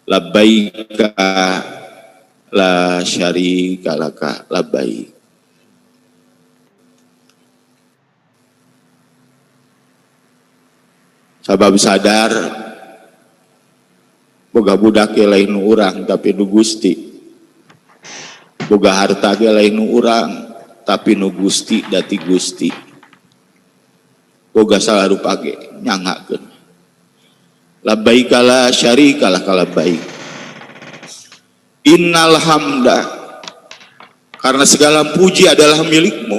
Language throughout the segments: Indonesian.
labbaika la syarika laka labbaik. Sabab sadar boga budak ge lain nu urang tapi nu Gusti, boga harta ge lain nu urang tapi nu Gusti dati Gusti, boga salarupa ge nyangakeun labbaika la syarika laka labbaik. Innal hamda, karena segala puji adalah milikmu.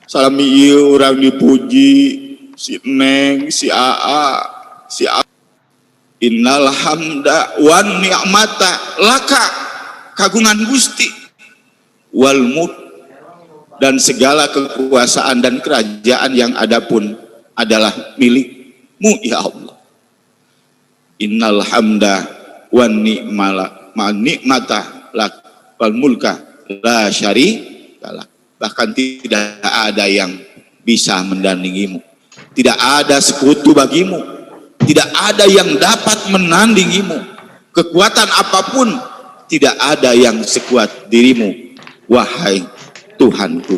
Salami ieu urang dipuji si Neng, si Aa, si A. Innal hamda wan ni'mata laka, kagungan Gusti, wal mulk, dan segala kekuasaan dan kerajaan yang ada pun adalah milikmu ya Allah. Innal hamda wan ni'mata lak wal mulka la syarika lak. Bahkan tidak ada yang bisa mendandingimu, tidak ada sekutu bagimu, tidak ada yang dapat menandingimu. Kekuatan apapun tidak ada yang sekuat dirimu, wahai Tuhanku.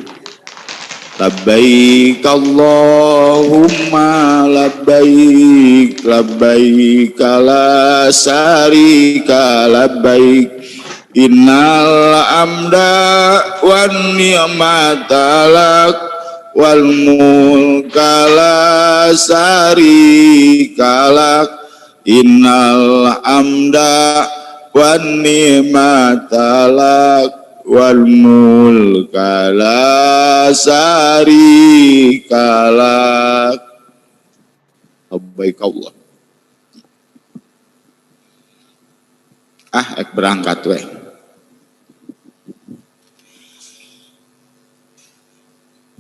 Labbaik Allahumma labbaik, labbaik la syarika labbaik, innal amda wan ni'mata lak wal mulka la syarika lak, innal amda wan ni'mata lak wal mulka la syarika lak. Labbaik Allah. Ek berangkat weh.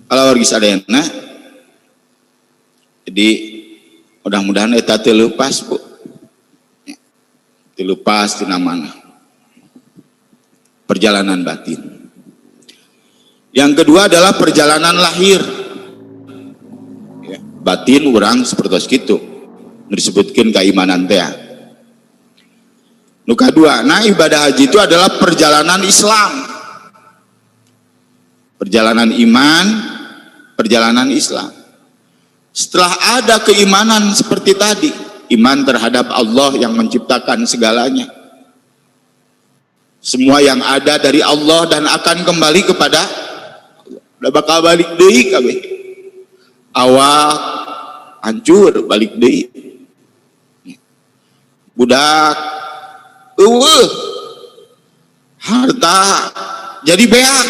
Kalau wargi sadayana, jadi mudah-mudahan eta teu leupas Bu, teu leupas tina mana perjalanan batin. Yang kedua adalah perjalanan lahir. Ya, batin urang seperti itu, disebutkan keimanan teh. Nu kadua, nah ibadah haji itu adalah perjalanan Islam, perjalanan iman, perjalanan Islam. Setelah ada keimanan seperti tadi, iman terhadap Allah yang menciptakan segalanya, semua yang ada dari Allah dan akan kembali kepada Allah. Udah bakal balik deui kabeh. Awak hancur balik deui. Budak harta jadi beak,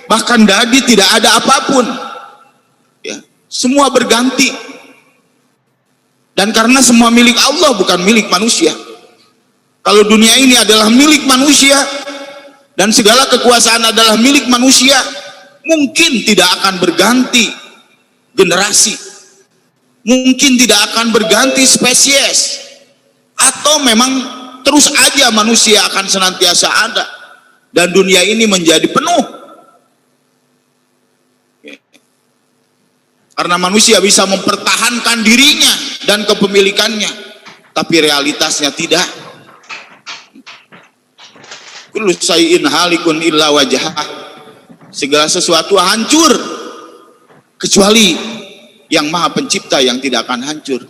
bahkan dadi tidak ada apapun. Ya, semua berganti. Dan karena semua milik Allah bukan milik manusia. Kalau dunia ini adalah milik manusia dan segala kekuasaan adalah milik manusia, mungkin tidak akan berganti generasi, mungkin tidak akan berganti spesies, atau memang terus aja manusia akan senantiasa ada dan dunia ini menjadi penuh. Karena manusia bisa mempertahankan dirinya dan kepemilikannya, tapi realitasnya tidak. Kullu syai'in halikun illa wajhah. Segala sesuatu hancur kecuali yang Maha Pencipta yang tidak akan hancur,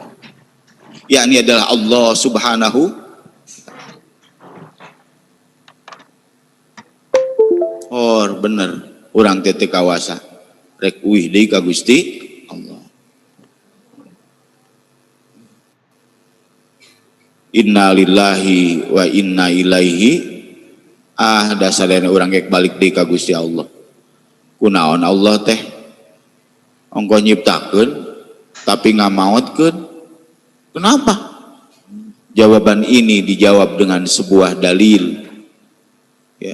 yakni adalah Allah Subhanahu. Oh bener, urang teh teu kawasa rek uih deui ka Gusti Allah. Inna lillahi wa inna ilaihi. Dasarnya orang kayak balik di ka Gusti Allah. Kunaon Allah teh ongko nyiptakeun tapi ngamaotkeun. Kenapa? Jawaban ini dijawab dengan sebuah dalil, ya,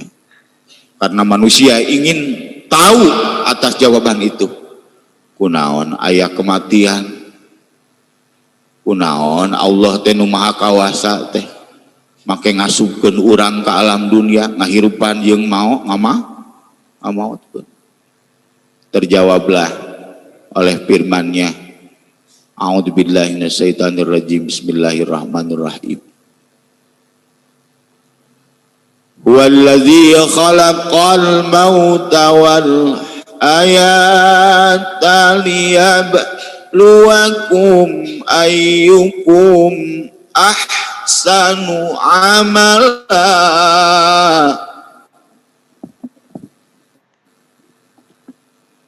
karena manusia ingin tahu atas jawaban itu. Kunaon aya kematian, kunaon Allah teh nu maha kawasa teh make ngasupkeun urang ke alam dunia ngahirupan jeung ngamaotkeun. Terjawablah oleh firman-Nya, a'udzubillahi minasyaitonirrajim, bismillahirrahmanirrahim. Huwallazi khalaqal mauta wal hayata liyabluwakum ayyukum ahsanu amala.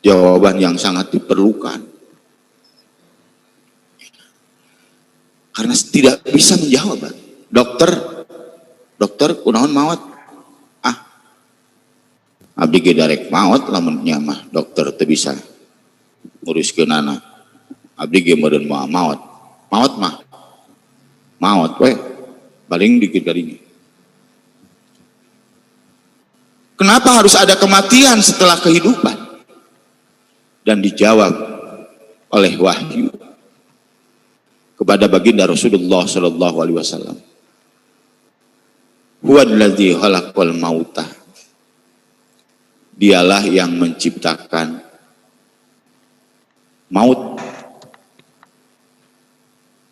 Jawaban yang sangat diperlukan, karena tidak bisa menjawab. Dokter kunaon maot? Abdi ge darek maot lamun nya mah dokter teu bisa nguruskeun anak. Abdi ge meureun moal maot. Maot we paling dikit kalinya. Kenapa harus ada kematian setelah kehidupan? Dan dijawab oleh wahyu kepada baginda Rasulullah sallallahu alaihi wasallam. Huwallazi khalaqal mauta. Dialah yang menciptakan maut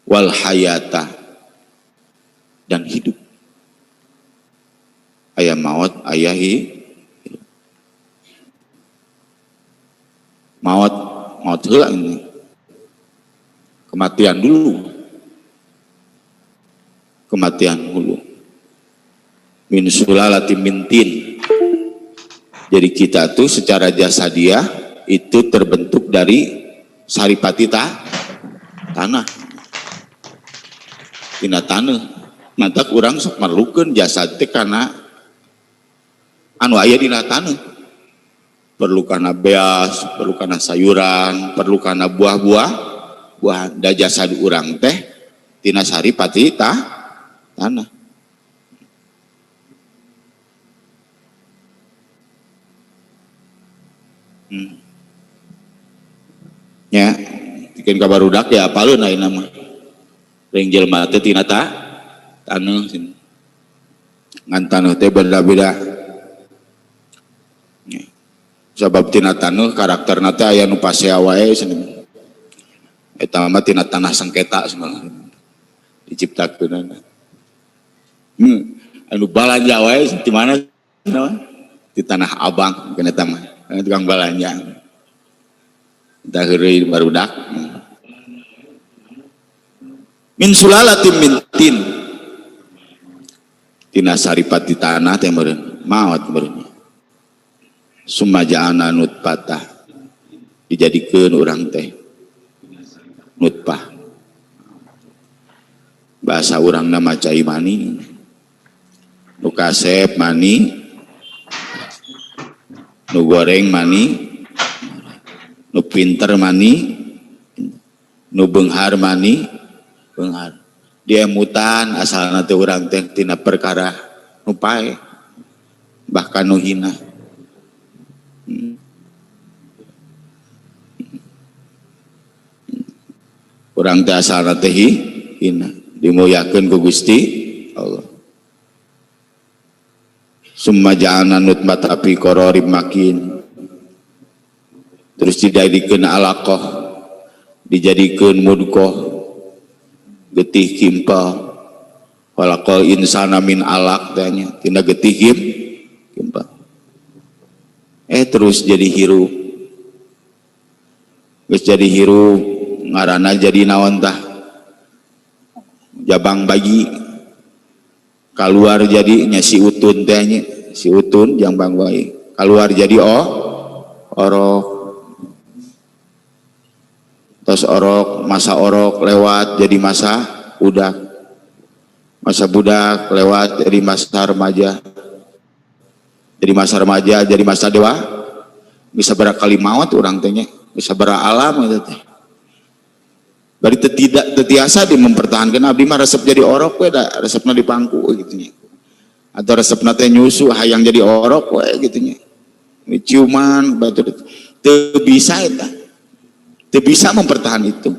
wal hayata dan hidup. Aya maut, aya hidup. Maut heula ini. Kematian dulu. Min sulalatin min tin. Jadi kita tuh secara jasadiah itu terbentuk dari saripati tanah. Tina tanah. Mantap urang sok merlukeun jasad teh kana anu aya dina tanah. Perlu kana beas, perlu kana sayuran, perlu kana buah-buah, da jasad urang teh tina saripati tanah. Ya, bikin kabar udak ya apaleun ayeuna mah. Ring jelema teh tina taneuh ngan taneuh teh beda-beda. Sabab tina taneuh karakterna teh aya nu pasea wae cenah. Eta mah tina tanah sengketa sebenarnya diciptakeun. Anu balanja wae di mana? Di Tanah Abang kana eta mah. Tukang balanja. Eta heureuy barudak. Min sulalatin min tin. Tina saripati tanah teh meureun maot meureun. Sumaja'ana nutpatah, dijadikeun urang teh nutpah. Bahasa urangna macai mani, nu kasep mani, nu goreng mani, nu pinter mani, nu beunghar mani, beunghar. Diemutan asalna teh urang teh tina perkara nu pae, bahkan nu hina. Urang teh asalna teh hina dimuliakeun ku Gusti Allah. Summa ja'alna nutfatan fi qararin makin. Terus dijadikeun alaqah, dijadikeun mudghah, getih kimpal. Walaqal insana min alaq tanya, tina getih kimpal. Terus jadi hirup. Geus jadi hirup ngaranna jadi naon tah? Jabang bayi. Keluar jadi nya si utun teh nya, si utun jambang bayi. Keluar jadi orok. Terus masa orok lewat jadi masa budak. Masa budak lewat jadi masa remaja. Jadi masa remaja jadi masa dewa. Bisa berakali maut urang teh nya, bisa beralam gitu teh. Bari tidak tetiasa di mempertahankan abdi mah resep jadi orok we da resepna dipangku gitu nya. Atau resepna teh nyusu hayang jadi orok we gitu nya. Ciuman batu teu bisa eta. Teu bisa mempertahankan itu.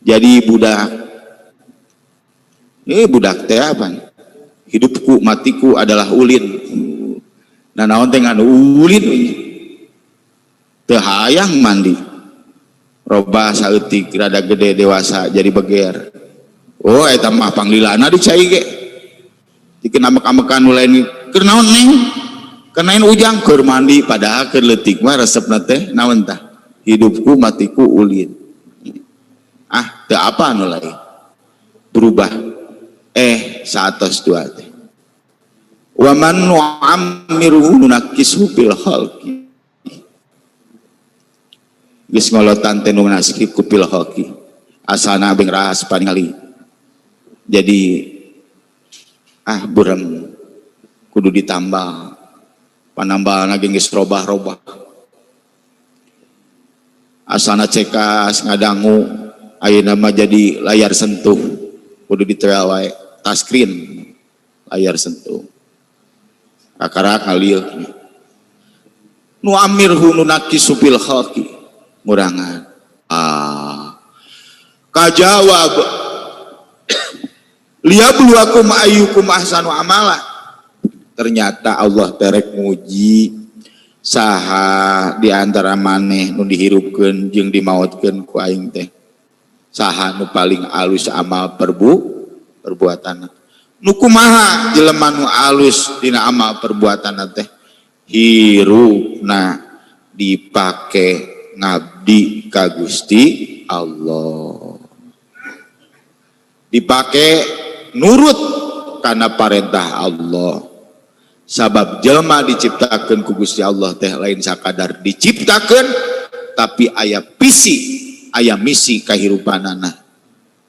Jadi budak. Budak teh apa? Hidupku matiku adalah ulin. Nah naon teh nganu ulin we. Teu hayang mandi. Robah saeutik rada gede dewasa jadi beger. Oh eta mah panglilana dicai ge. Dikeun amek-amekan nu lain naon neng kenain ujang keur mandi padahal keur leutik mah resepna teh naon tah hidupku matiku ulin teu apa anu lain berubah saatos dua teh wa man nu'ammiruhu nunakkishu fil khalqi geus ngolotan teh nu nasib ku fil khalqi asalna beng rahas paningali jadi burem kudu ditambal panambal lagi geus robah-robah asalna cekas ngadangu ayeuna mah jadi layar sentuh kudu diteral wae touchscreen layar sentuh akarak ngalil nu amirhu nunakisu fil khalqi ngurangan kajawab liyabluwakum ayyukum ahsanu amala ternyata Allah terek muji saha di antara maneh nu dihirupkeun jeung dimaotkeun ku aing teh saha nu paling alus amal perbuatan nu kumaha jelema nu alus dina amal perbuatan teh hirupna dipake ngabdi ka Gusti Allah dipake nurut karena perintah Allah sabab jelma diciptakan ku Gusti Allah teh lain sakadar diciptakan tapi aya visi aya misi kahirupanana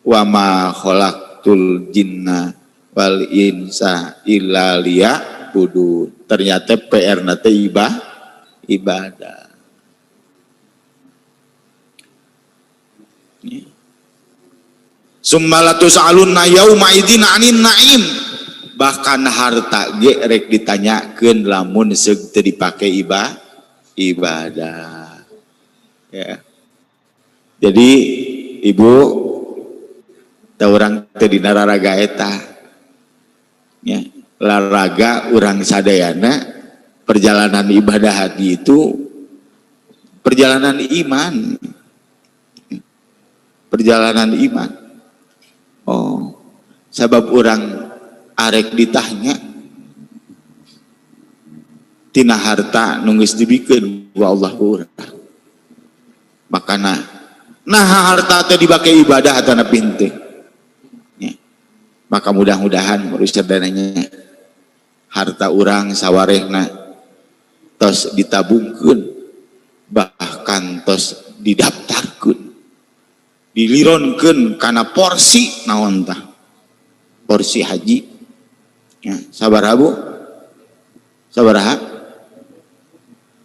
wa ma khalaqtul jinna wal insa illa liya'budun ternyata PR na teh ibadah summalatus alunna yauma idzin anin naim bahkan harta ge rek ditanyakeun lamun seug teu dipake ibadah ya jadi ibu teu urang teu dina raraga eta ya laraga urang sadayana perjalanan ibadah hati itu perjalanan iman sabab urang arek ditanya tina harta nu geus dibikeun ku Allah ku urang makana harta teh dibake ibadah atana pinte ya. Maka mudah-mudahan urus sadananya harta urang sawarehna tos ditabungkeun bahkan tos didaftarkeun dilironkeun kana porsi naon tah porsi haji ya, sabaraha bu? Sabaraha?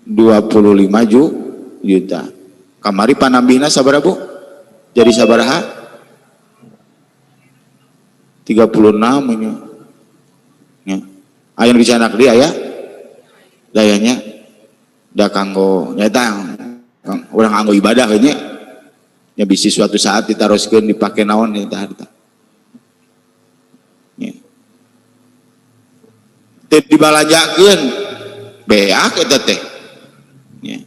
25 juta. Kamari panambihna sabaraha bu? Jadi sabaraha? 36 ini. Ya. Aya nu dicanak dia ya. Dayanya da kanggo nyata urang anggo ibadah nya. Ya bisi suatu saat ditaroskeun dipake naon eta harta. Teu dibalanjakeun beak eta teh ya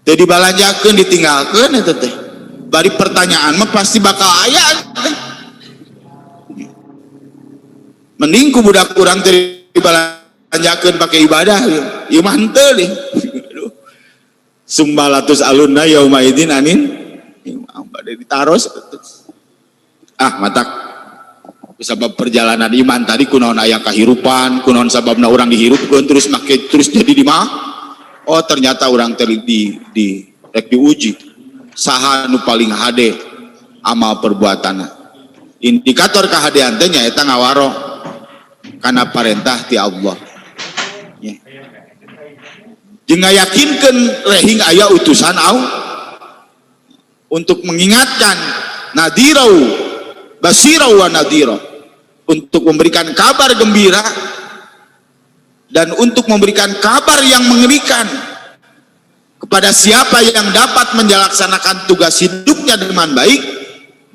teu dibalanjakeun ditinggalkeun eta teh bari pertanyaan mah pasti bakal aya teh mending ku budak urang teu dibalanjakeun pake ibadah ieu mah henteu deh sumbalatus alunna yauma idzin anin bade ditaros matak sabab perjalanan iman tadi kunaon aya kahirupan kunaon sababna orang dihirupkeun terus jadi di mah ternyata orang rek diuji saha nu paling hade amal perbuatanna indikator kahadean teh nyaeta ngawaro kana parentah ti Allah ya. Jeung ngayakinkeun rehing aya utusan Allah untuk mengingatkan nadirau basirau wa nadirau untuk memberikan kabar gembira dan untuk memberikan kabar yang mengerikan kepada siapa yang dapat menjalankan tugas hidupnya dengan baik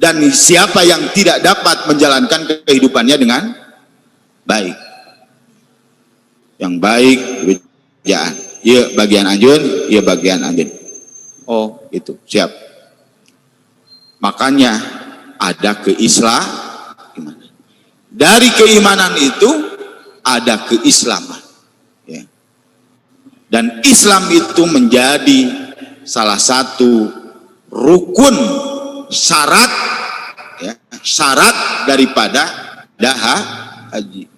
dan siapa yang tidak dapat menjalankan kehidupannya dengan baik. Yang baik kerjaan, iya bagian anjeun, iya bagian anjeun. Oh, itu siap. Makanya ada keislaman. Dari keimanan itu ada keislaman. Dan Islam itu menjadi salah satu rukun syarat, ya, syarat daripada haji.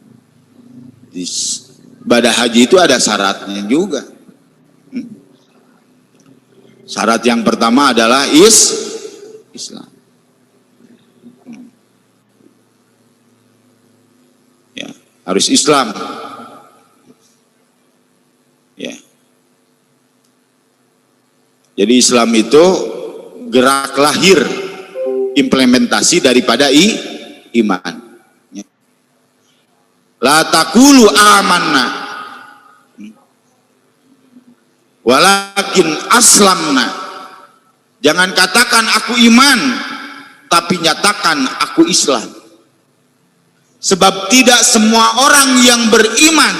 Ibadah haji itu ada syaratnya juga. Syarat yang pertama adalah Islam. Ya, harus Islam. Ya. Jadi Islam itu gerak lahir implementasi daripada iman. Ya. La taqulu amanna walakin aslamna. Jangan katakan aku iman, tapi nyatakan aku Islam. Sebab tidak semua orang yang beriman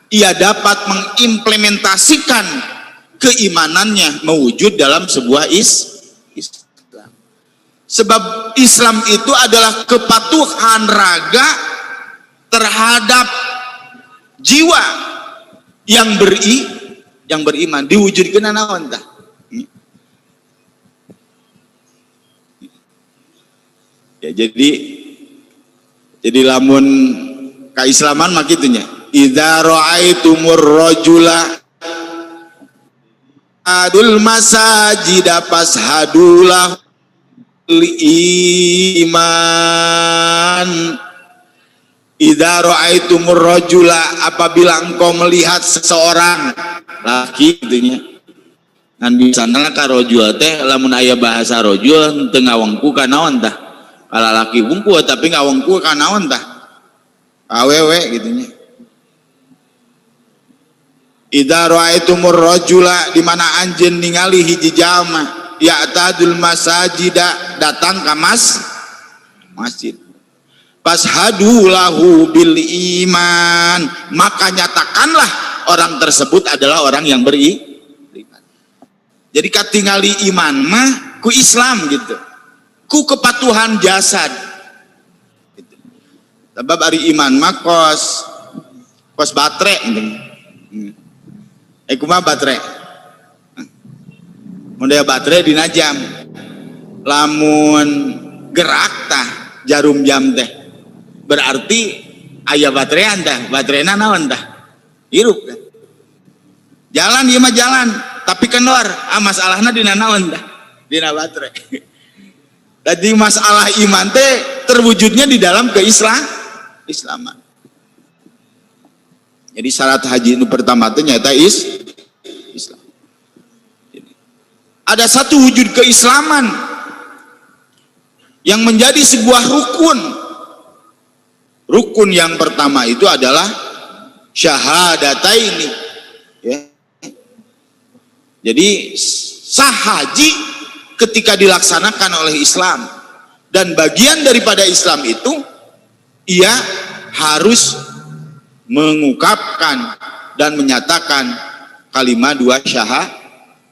ia dapat mengimplementasikan keimanannya mewujud dalam sebuah Islam. Sebab Islam itu adalah kepatuhan raga terhadap jiwa yang beriman, diwujudkan naon tah. Ya, jadi lamun keislaman mah kitunya. Idza ra'aitumur rajula adul masajida fashadulah iman. Idza ra'aitumur rajula, apabila engkau melihat seseorang laki gitunya. Ngan bisana ka rajul teh lamun aya bahasa rajul teu ngawengku ka naon tah? Kala laki wungku tapi ngawengku ka naon tah? Awewe gitunya. Idza ra'aitumur rajula, di mana anjeun ningali hiji jalma ya'tadul masajida, datang ka masjid. Fashhadu lahu bil iman, maka nyatakanlah orang tersebut adalah orang yang beriman. Jadi katingali iman mah ku Islam gitu, ku kepatuhan jasad gitu. Sebab ari iman mah kos baterai gitu. Kumaha baterai? Model baterai dina jam. Lamun gerak tah jarum jam teh. Berarti aya baterai tah. Bateraina naon tah? Hirup tah. Jalan ieu mah jalan, tapi kendor. Masalahna dina naon tah? Dina baterai. Jadi masalah iman teh terwujudnya di dalam keislaman. Jadi syarat haji itu pertama itu nyata Islam. Jadi, ada satu wujud keislaman yang menjadi sebuah rukun. Rukun yang pertama itu adalah syahadataini. Ya. Jadi sah haji ketika dilaksanakan oleh Islam, dan bagian daripada Islam itu ia harus mengungkapkan dan menyatakan kalimat dua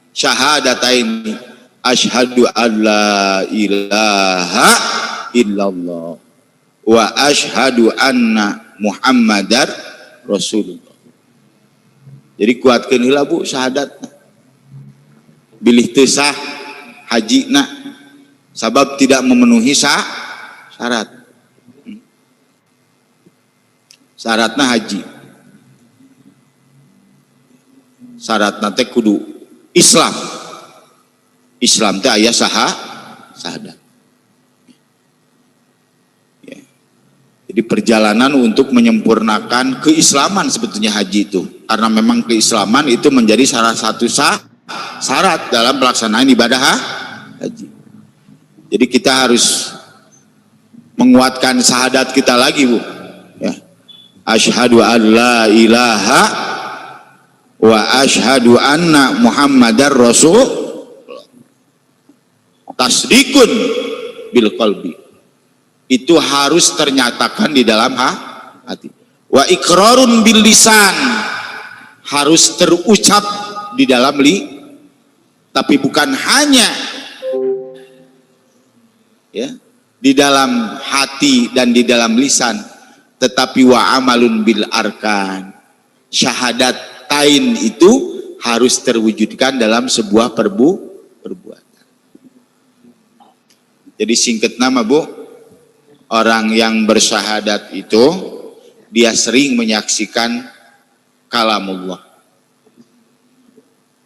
syahadatain, asyhadu alla ilaha illallah wa asyhadu anna muhammadar rasulullah. Jadi kuatkeun heula Bu syahadat, bilih teu sah hajina sabab tidak memenuhi syarat. Syaratna haji, syaratna teh kudu Islam. Islam teh aya syahadat. Ya. Jadi perjalanan untuk menyempurnakan keislaman sebetulnya haji itu, karena memang keislaman itu menjadi salah satu syarat dalam pelaksanaan ibadah haji. Jadi kita harus menguatkan syahadat kita lagi Bu. Ya. Asyhadu an la ilaha wa asyhadu anna muhammadar rasul. Tasdikun bil qalbi, itu harus ternyatakan di dalam hati. Wa iqrarun bil lisan, harus terucap di dalam tapi bukan hanya ya di dalam hati dan di dalam lisan, tetapi wa amalun bil arkan, syahadat tain itu harus terwujudkan dalam sebuah perbuatan. Jadi singkat nama Bu, orang yang bersyahadat itu dia sering menyaksikan kalamullah.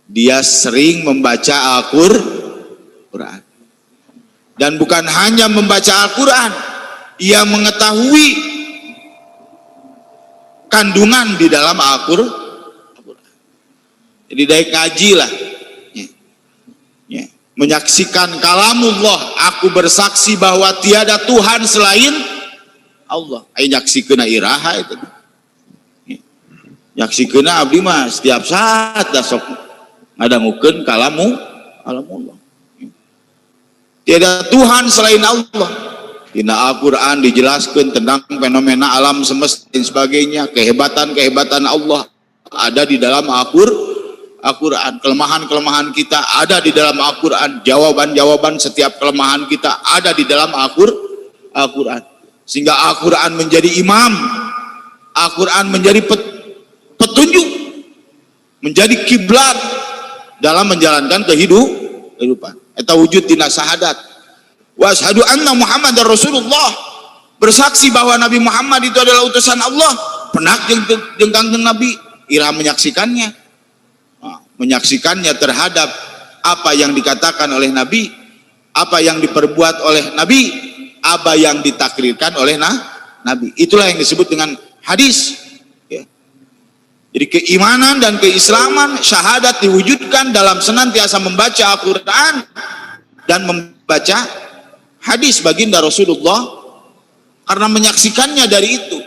Dia sering membaca Al-Quran. Dan bukan hanya membaca Al-Quran, ia mengetahui kandungan di dalam Al-Quran. Jadi dari ngaji lah, menyaksikan kalamullah. Aku bersaksi bahwa tiada Tuhan selain Allah. Ayo nyaksikeuna iraha itu. Nyaksikeuna abdi mah setiap saat da sok ngadangukeun kalamullah. Tiada Tuhan selain Allah. Dina Al-Quran dijelaskan tentang fenomena alam semesta dan sebagainya. Kehebatan-kehebatan Allah ada di dalam Al-Quran. Kelemahan-kelemahan kita ada di dalam Al-Quran. Jawaban-jawaban setiap kelemahan kita ada di dalam Al-Quran. Sehingga Al-Quran menjadi imam. Al-Quran menjadi petunjuk. Menjadi kiblat dalam menjalankan kehidupan. Eta wujud dina syahadat. Wa asyhadu anna Muhammadar Rasulullah. Bersaksi bahwa Nabi Muhammad itu adalah utusan Allah. Penak jeung kangjeng Nabi, ira menyaksikannya. Menyaksikannya terhadap apa yang dikatakan oleh Nabi, apa yang diperbuat oleh Nabi, apa yang ditakrirkan oleh Nabi. Itulah yang disebut dengan hadis. Jadi keimanan dan keislaman, syahadat diwujudkan dalam senantiasa membaca Al-Quran dan membaca hadis baginda Rasulullah, karena menyaksikannya dari itu.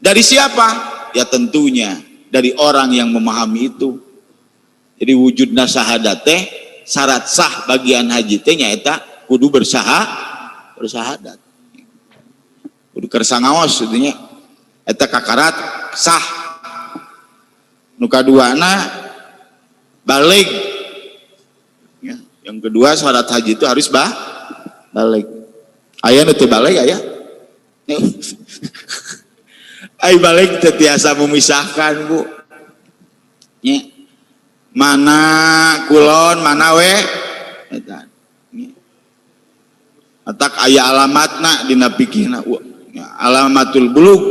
Dari siapa? Ya tentunya dari orang yang memahami itu. Jadi wujudna syahadat teh, syarat sah bagian haji teh nyaeta kudu bersahadat. Kudu kersa ngaos itunya. Eta kakarat sah. Nuka duana balik. Ya, yang kedua syarat haji itu harus balik. Aya nu teu balik aya. Ai balik teu tiasa memisahkan Bu. Ya. Mana kulon, mana we eta. Atak aya alamatna dina pikirna. Alamatul bulug.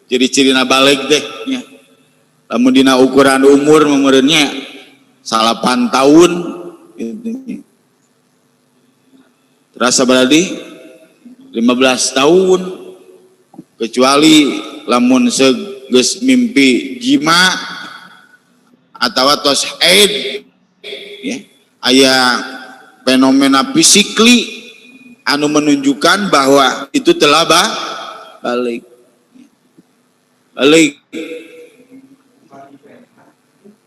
Ciri-cirina balik teh nya. Lamun dina ukuran umur memeureunnya 8 tahun gitu. Terasa berarti 15 tahun, kecuali lamun geus mimpi jima atau tos haid ya, aya fenomena fisikli anu menunjukkan bahwa itu telah balik.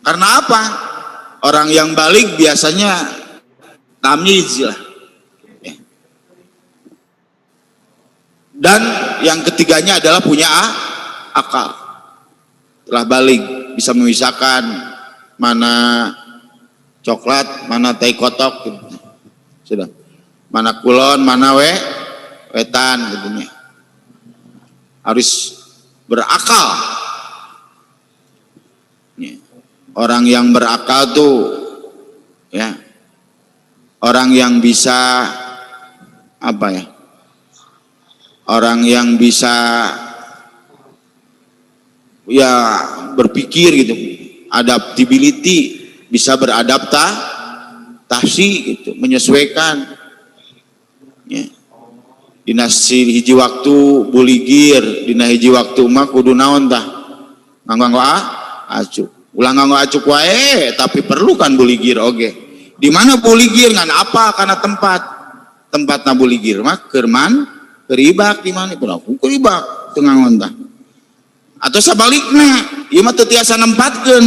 Karena apa? Orang yang balik biasanya tamyiz lah. Ya. Dan yang ketiganya adalah punya akal. Telah balik bisa memisahkan mana coklat, mana teh kotok gitu. Sudah. Mana kulon, mana wetan gitu nya. Harus berakal. Orang yang berakal tuh ya, orang yang bisa apa ya, orang yang bisa ya berpikir gitu, adaptability, bisa beradaptasi gitu, menyesuaikan ya. Dina hiji waktu buligir, dina hiji waktu mah kudu naon tah nganggo acuh. Ulang nganggo acuk wae, tapi perlu kan buligir oge. Di mana buligir ngan apa? Karena tempatna buligir mah kerman keribak di mana pun aku keribak teu ngangon tah. Atau sabalikna, ieu mah teu tiasa nempatkeun.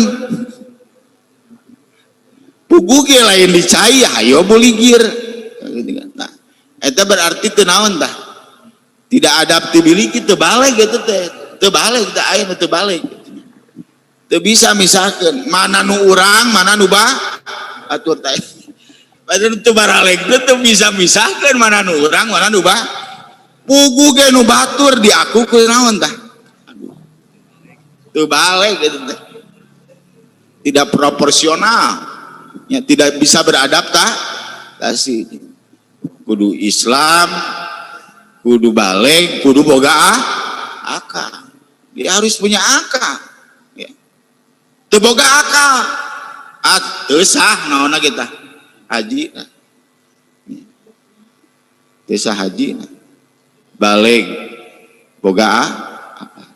Pugu ge lain dicai, hayo buligir. Nah, eta berarti teu naon tah? Tidak adaptability teu balik gitu teh. Teu balik teh aya teu balik. Teu bisa misalkan mana nu urang mana nu atur teh padahal teu baraleg teu bisa misahkeun mana nu urang mana nu pugu ge nu batur diaku ku naon tah Itu balik gitu teh. Tidak proporsional. Ya, tidak bisa beradaptasi. Kudu Islam, kudu balik, kudu boga akal. Dia harus punya akal. Ya. Teu boga akal. Teu sah naonna kita. Haji. Teu sah haji. Balik boga akal.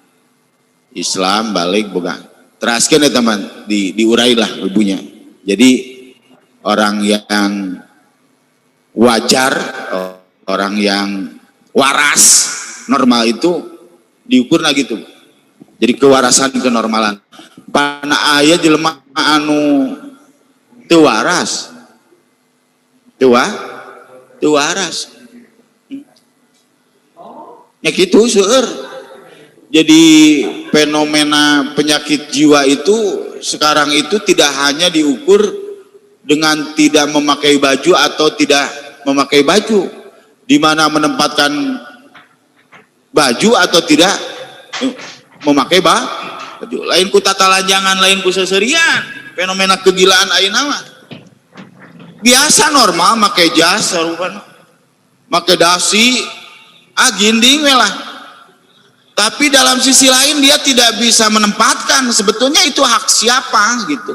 Islam balik boga. Teraskeun ya teman, diurailah ibunya. Jadi orang yang wajar, orang yang waras, normal itu diukur gitu. Jadi kewarasan kenormalan. Pana aya jelema anu teu waras. Teu waras. Ya kitu seueur. Jadi fenomena penyakit jiwa itu sekarang itu tidak hanya diukur dengan tidak memakai baju atau tidak memakai baju, di mana menempatkan baju atau tidak memakai baju. Lain ku tata lanjangan, lain ku seserian. Fenomena kegilaan ayeuna mah biasa normal make jas sarupana, make dasi, ginding we lah. Tapi dalam sisi lain dia tidak bisa menempatkan, sebetulnya itu hak siapa gitu.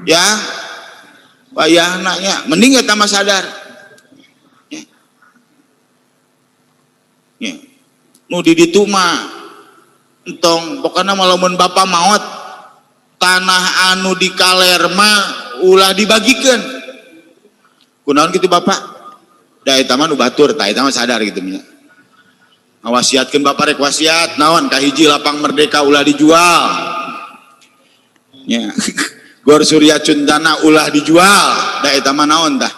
Ya, payah anaknya, mending kita mah sadar. Ya. Nu di ditu mah entong pokoknya malamun bapa maot tanah anu di kaler mah ulah dibagikeun. Kunaon kitu bapak? Da eta mah nu batur, tah eta mah sadar gitu nya. Ngawasiatkeun bapak rek wasiat naon kahiji lapang merdeka ulah dijual. Ya. Gor Surya Cundana ulah dijual, da eta mah naon tah?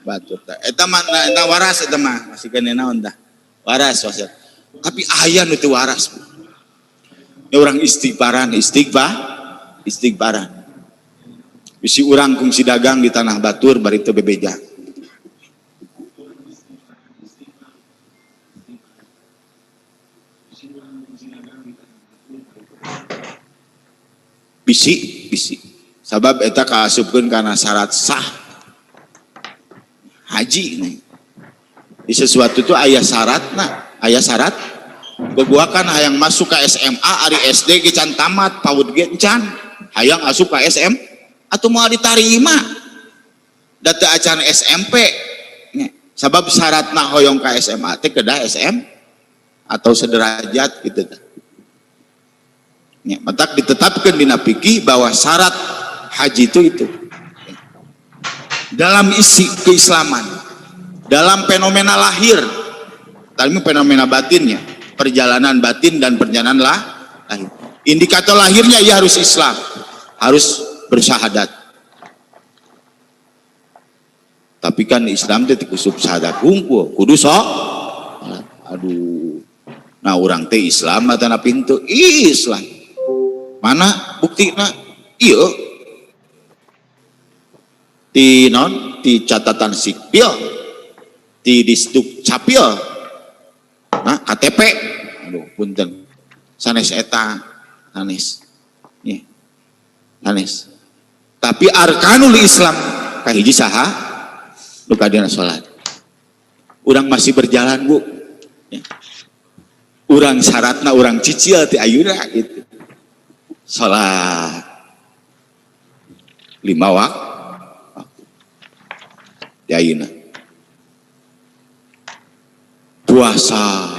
Batur tah. Eta mah waras eta mah, masih kene naon tah? Waras wasiat. Tapi aya nu teu waras. Ya urang istighfaran. Bisi urang kungsi dagang di tanah batur bari teu bebeja. Bisi. Sabab eta kaasupkeun kana syarat sah haji nih. Di sesuatu itu aya syaratna, aya syarat. Bebuakan hayang masuk ke SMA ari SD ge can tamat, PAUD ge can. Hayang asup ka SM atuh moal ditarima. Da teu acan SMP. Sabab syaratna hoyong ka SMA teh kedah SM atau sederajat gitu tah. Ya, matak ditetapkan dina fikih bahwa syarat haji itu dalam isi keislaman, dalam fenomena lahir, tadi fenomena batinnya, perjalanan batin dan perjalanan lahir. Indikator lahirnya ia harus Islam, harus bersyahadat. Tapi kan Islam itu kusub syahadat hungkul, kudu sok. Aduh, nah orang teh Islam matana pintu Islam. Mana buktinya? Iya. Di catatan sipil, di disduk capil, nah KTP, aduh punten, sanes eta, sanes, nih, sanes. Tapi arkanul Islam kahiji saha, luka dina sholat. Urang masih berjalan bu, ya. Urang syaratna urang cicil ti ayeuna gitu. Sholat 5 waktu di ayeuna. Puasa,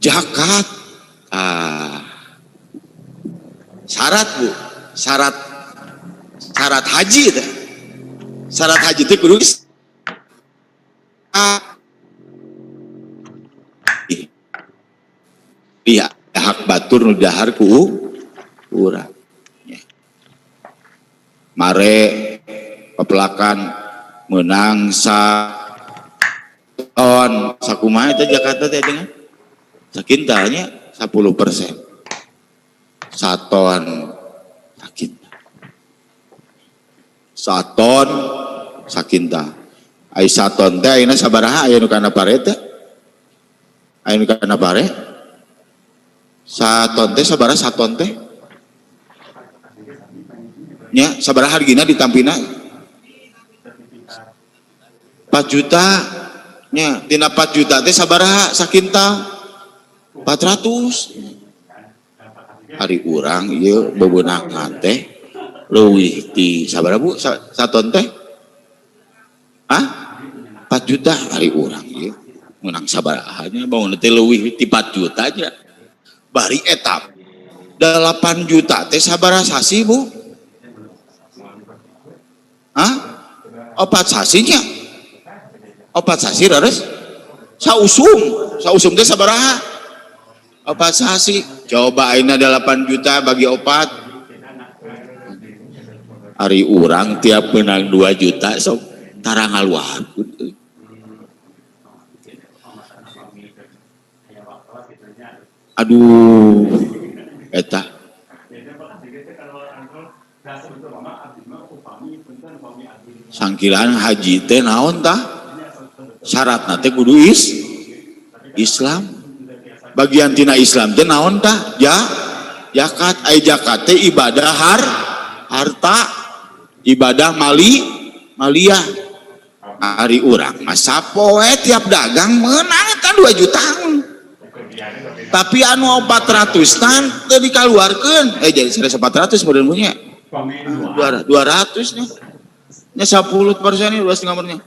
zakat, syarat bu, syarat haji itu, syarat haji itu kudu iya hak batur nu dahar ku urang. Mare pepelakan menang ton sakumaha itu Jakarta teh dengan sakintanya 10%. Saton sakinta. Saton sakinta. Ai saton teh ayeuna sabaraha aya nu kana pareta? Ayo kana bare. Saton teh sabaraha saton teh? Nya sabaraha hargina ditampina? 4 juta. Nya tina 4 juta teh sabaraha sakintal? 400. Hari urang ieu bebeunangan teh leuwih ti sabaraha Bu saton teh? Hah? 4 juta hari urang ieu. Menang sabaraha nya bangun teh leuwih ti 4 juta aja. Bari etap 8 juta teh sabaraha sasi Bu? Hah? 4 sasinya? 4 sasi rares? Sausum teh sabaraha? 4 sasi. Coba ayeuna 8 juta bagi 4. Hari urang tiap menang 2 juta sok tara ngaluarkeun. Aduh, eta. Sangkiran haji teh naon tah? Syaratna teh kudu Islam. Bagian tina Islam teh naon tah? Zakat. Ai zakat teh ibadah harta, ibadah maliyah. Hari urang mah sapoe tiap dagang menang eta 2 juta. Tapi anu 400 tan teu dikaluarkeun. Jadi 400 model punya. 200 nya. Nya 10% nih 2,5%.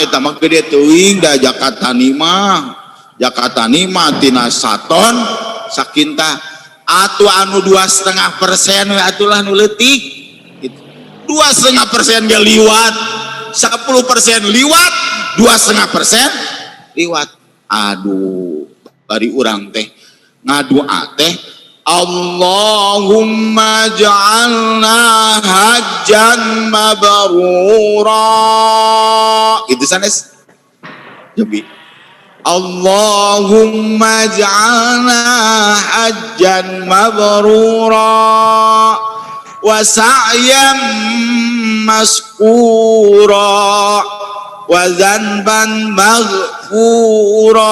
Eta mah gede teuing da Jakatani mah. Jakatani mah tina saton sakinta atuh anu 2,5% we atulah nu leutik. 2,5% ge liwat. 10% liwat, 2,5% liwat. Aduh, bari urang teh ngadua teh Allahumma ja'alna hajjan mabrura. Itu sanes. Jadi Allahumma ja'alna hajjan mabrura wa sa'yan maskura wa zanban maghfura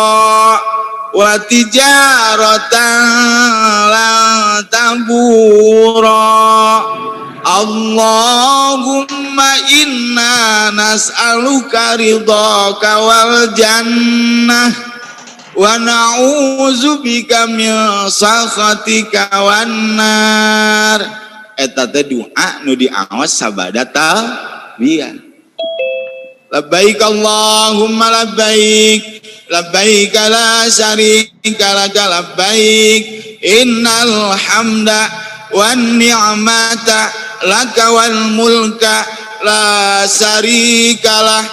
wa tijaratan la tabura. Allahumma inna nas'aluka ridhaka wal jannah wa na'udzubika min sakhatika wan nar. Eta teh doa nu diaos sabada talbiyah. Labbaik Allahumma labbaik, labbaik la syarika laka labbaik, innal hamda wan ni'mata laka wal mulka la syarikalah.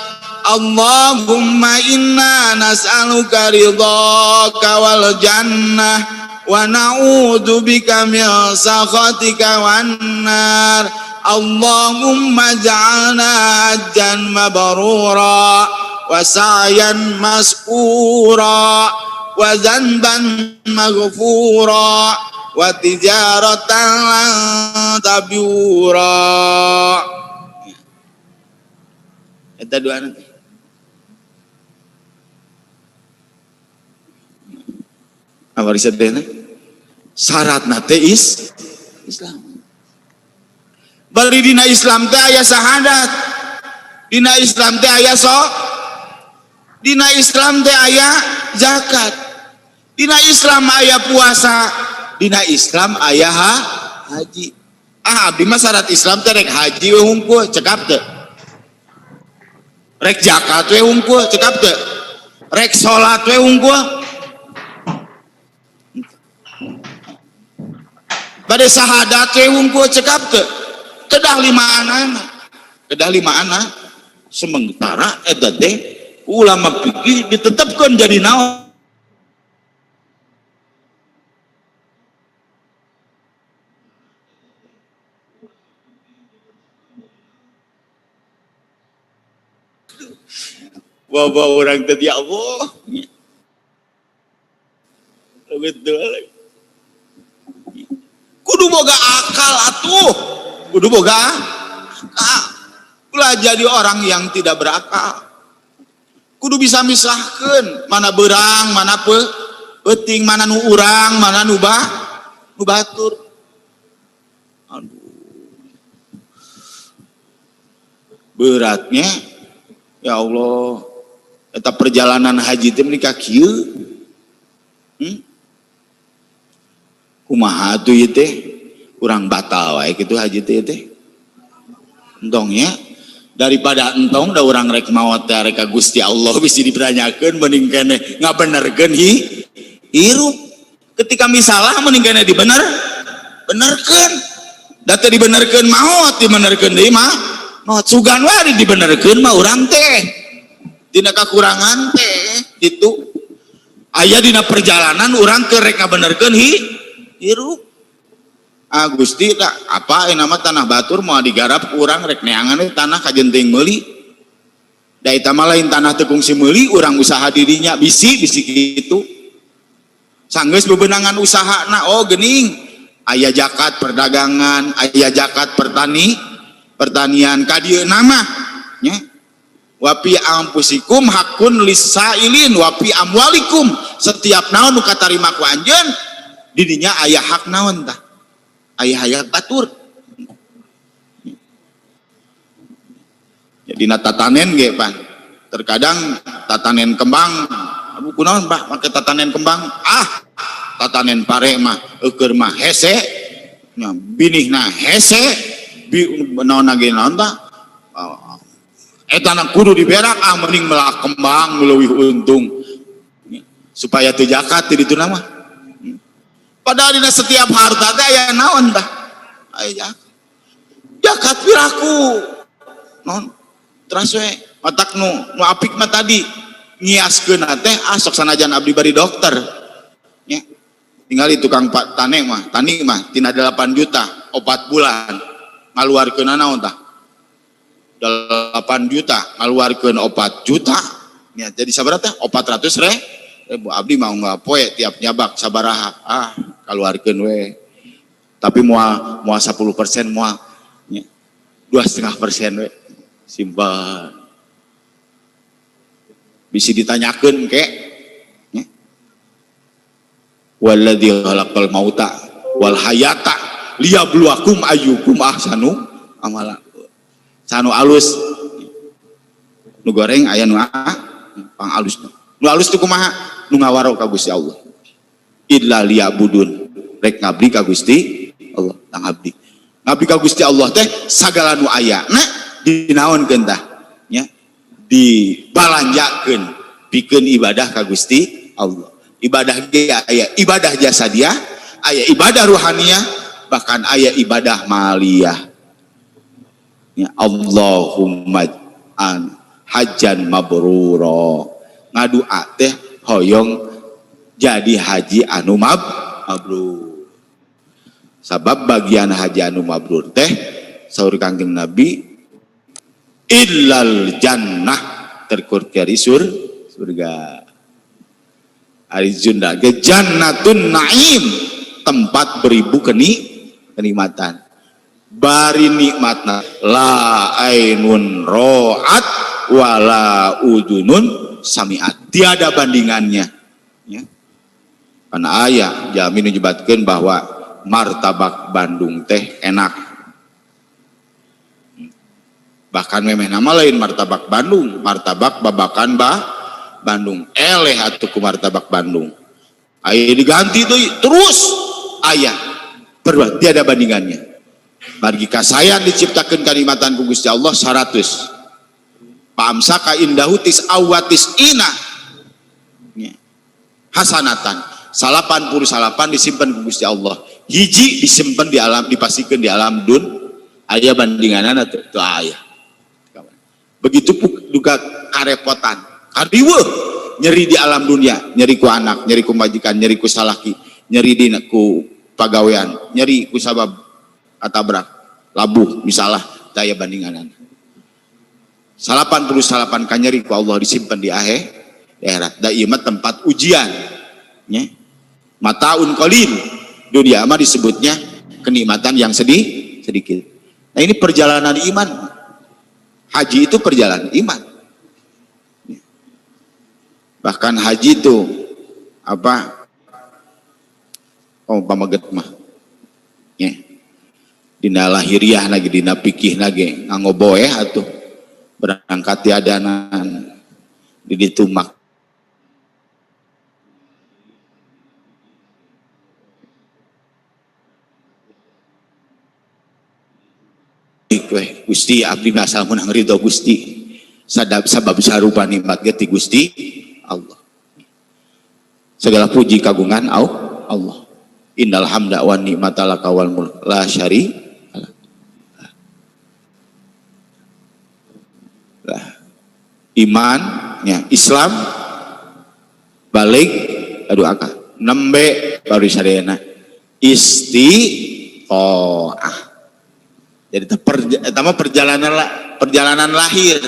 Allahumma inna nas'aluka ridhaka wal jannah wa na'udzubika min sakhatika wan nar. Allahumma ja'alna hajjan mabrura wa sa'yan maskura wa zanban maghfura wa tijaratan lan tabura. Eta doa nanti. Apa riset deh? Syaratna teh Islam. Bari dina Islam teh aya syahadat. Dina Islam teh aya dina Islam teh aya zakat. Dina Islam aya puasa. Dina Islam aya haji. Abdi mah syarat Islam teh rek haji we hungkul cekap teu. Rek zakat we hungkul cekap teu. Rek salat we hungkul. Bade syahadat we hungkul cekap teu. Kedah 5 anak. Sementara eta teh ulama fikih ditetapkan jadi naon? Bawa orang tadi Allah. Betul. Kudu boga akal atuh. Kudu boga akal. Ulah jadi orang yang tidak berakal. kudu bisa misahkeun mana berang mana peuting, mana nu urang mana nu batur. Aduh, beratnya ya Allah. Eta perjalanan haji teh menika kieu. Kumaha atuh ieu teh? Urang batal wae kitu haji teh. Entong nya daripada entong da urang rek maot teh rek ka Gusti Allah bisi diberanyakeun mending keneh ngabenerkeun hirup. Ketika misalah mending keneh benerkeun. Da teh dibenerkeun maot dibenerkeun deui mah maot sugan wae dibenerkeun mah urang teh. Dina kakurangan teh itu aya dina perjalanan urang keur rek ngabenerkeun hirup. Gusti tak apa nama tanah batur mau digarap urang rek neangan tanah kajenting meuli. Da eta mah lain tanah teu kungsi meuli urang usaha dirinya bisi kitu. Sanggeus bebenangan usahana oh geuning aya zakat perdagangan, aya zakat pertanian ka dieu nama nya. Wa fi ampusikum hakun lisailin wa fi amwalikum, setiap naon nu katarima ku anjeun di dinya aya hak naon tah? Aya batur. Jadi tatanen ge pan. Terkadang tatanen kembang, abu kunaon Pak make tatanen kembang? Tatanen pare mah eukeur mah hese. Nya binihna hese, naon ge naon tah? Eta na kudu diberak mending melah kembang leuwih untung. Supaya teu zakat di ditu mah. Padahal dina setiap harta teh aya naon tah? Aya zakat piraku. Non teras we matak nu apik mah tadi ngiaskeun teh sok sanajan abdi bari dokter. Nya. Tinggali tukang tani mah tina 8 juta 4 bulan ngaluarkeun naon tah? 8 juta ngaluarkeun 4 juta. Nya jadi sabaraha teh 400.000 abdi mau ngapoe tiap nyabak sabaraha kaluarkeun we tapi moal 10% moal 2,5% we simpan bisi ditanyakeun ke walladzi khalaqal mauta wal hayata liyabluwakum ayyukum ahsanu amala. Sanu alus nu goreng aya nu pang alus nu alus teh kumaha nu ngawaro ka Gusti Allah illa liyabudun rek ngabdi ka Gusti Allah tang abdi ngabdi ka Gusti Allah teh sagala nu aya dinaonkeun tah nya dibalanjakeun pikeun ibadah ka Gusti Allah. Ibadah ge aya ibadah jasadiah, aya ibadah ruhaniyah, bahkan aya ibadah maliyah. Ya Allahumma hajjan mabrura, ngadua teh hoyong jadi haji anu mabrur. Sabab bagian haji anu mabrur teh saur Kangjeng Nabi illal jannah terkurkeri surga. Ari junda ge jannatun naim, tempat beribu kenikmatan. Bari nikmatna la ainun ro'at wala udunun sami'at, tiada bandingannya ya. Karena aya jamin menjebatkeun bahwa martabak Bandung teh enak, bahkan memeh nama lain martabak Bandung, martabak babakan Bandung eleh atuh ku martabak Bandung aya diganti tuh terus aya berbuat tiada bandingannya. Bagi kasayan diciptakan kalimatan ku Gusti Allah 100 pamsaka indahu tis'awatis ina hasanatan 88 disimpan ku Gusti Allah, hiji disimpan di alam, dipasikeun di alam dun aya bandinganana teu aya. Begitu juga karepotan kadiweuh nyeri di alam dunia, nyeri ku anak, nyeri ku majikan, nyeri ku salaki, nyeri di ku pagawean, nyeri ku sabab atabrak labuh misalah daya bandinganan 88 kanyeri ku Allah disimpan di akhirat. Da ieu mah tempat ujian nya mataun qalil, dunia mah disebutnya kenikmatan yang sedikit. Nah ini perjalanan iman, haji itu perjalanan iman. Bahkan haji itu apa? Oh, pamaget mah. Ya. Dina lahiriah lagi, dina pikih lagi, nganggo boeh atuh. Berangkat tiadanan di ditumak. Gusti abdi asal menang ridho Gusti. Sabab sarupa nikmat ge ti Gusti Allah. Segala puji kagungan Allah. Innal hamda wa ni'mata laka wal mulk la syarika lah. Iman ya, Islam balik akah nembe baru sadayana istiqoah. Jadi perjalanan lahir,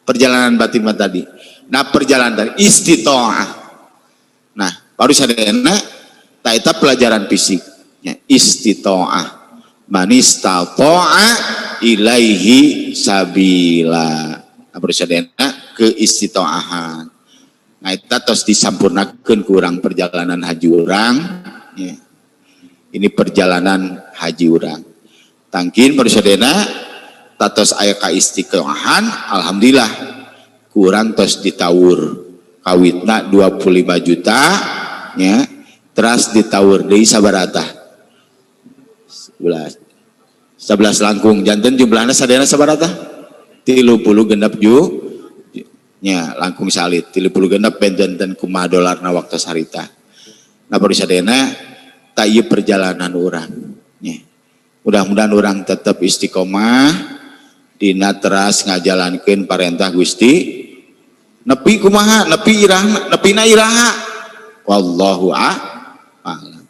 perjalanan batin tadi. Nah, perjalanan dari istitoah. Nah, baru sadayana taita pelajaran fisiknya istitoah. Man istato'a ilaihi sabila. Nah, baru sadayana ke istitoahan. Nah, itu tos disampurnakeun kurang perjalanan haji urang. Ya. Ini perjalanan haji urang. Tangkin persadena tatos aya ka istiqoahan, alhamdulillah kurang tos ditawur kawitna 25 juta ya, terus ditawur deui sabarata 11 langkung janten jumlahna sadayana sabarata 30 genep nya langkung salit 30 genep benten kumaha dolarna waktu sarita. Nah baru sadayana ta ieu perjalanan urang nya. Mudah-mudahan orang tetap istiqomah dina teras ngajalankeun parentah Gusti nepi kumaha nepi nepina iraha wallahu a'lam.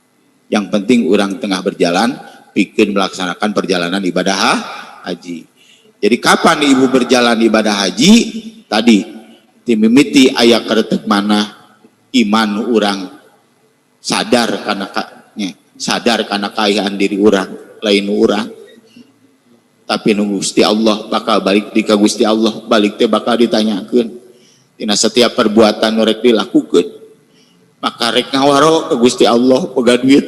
Yang penting orang tengah berjalan bikin melaksanakan perjalanan ibadah haji. Jadi kapan ibu berjalan ibadah haji tadi timimiti aya karetek mana iman orang sadar karena kayaan diri orang lain urang, tapi nunggu Gusti Allah bakal balik di ka Gusti Allah, balik teh bakal ditanyakeun tina setiap perbuatan nu rek dilakukeun maka rek ngawaro ke Gusti Allah boga duit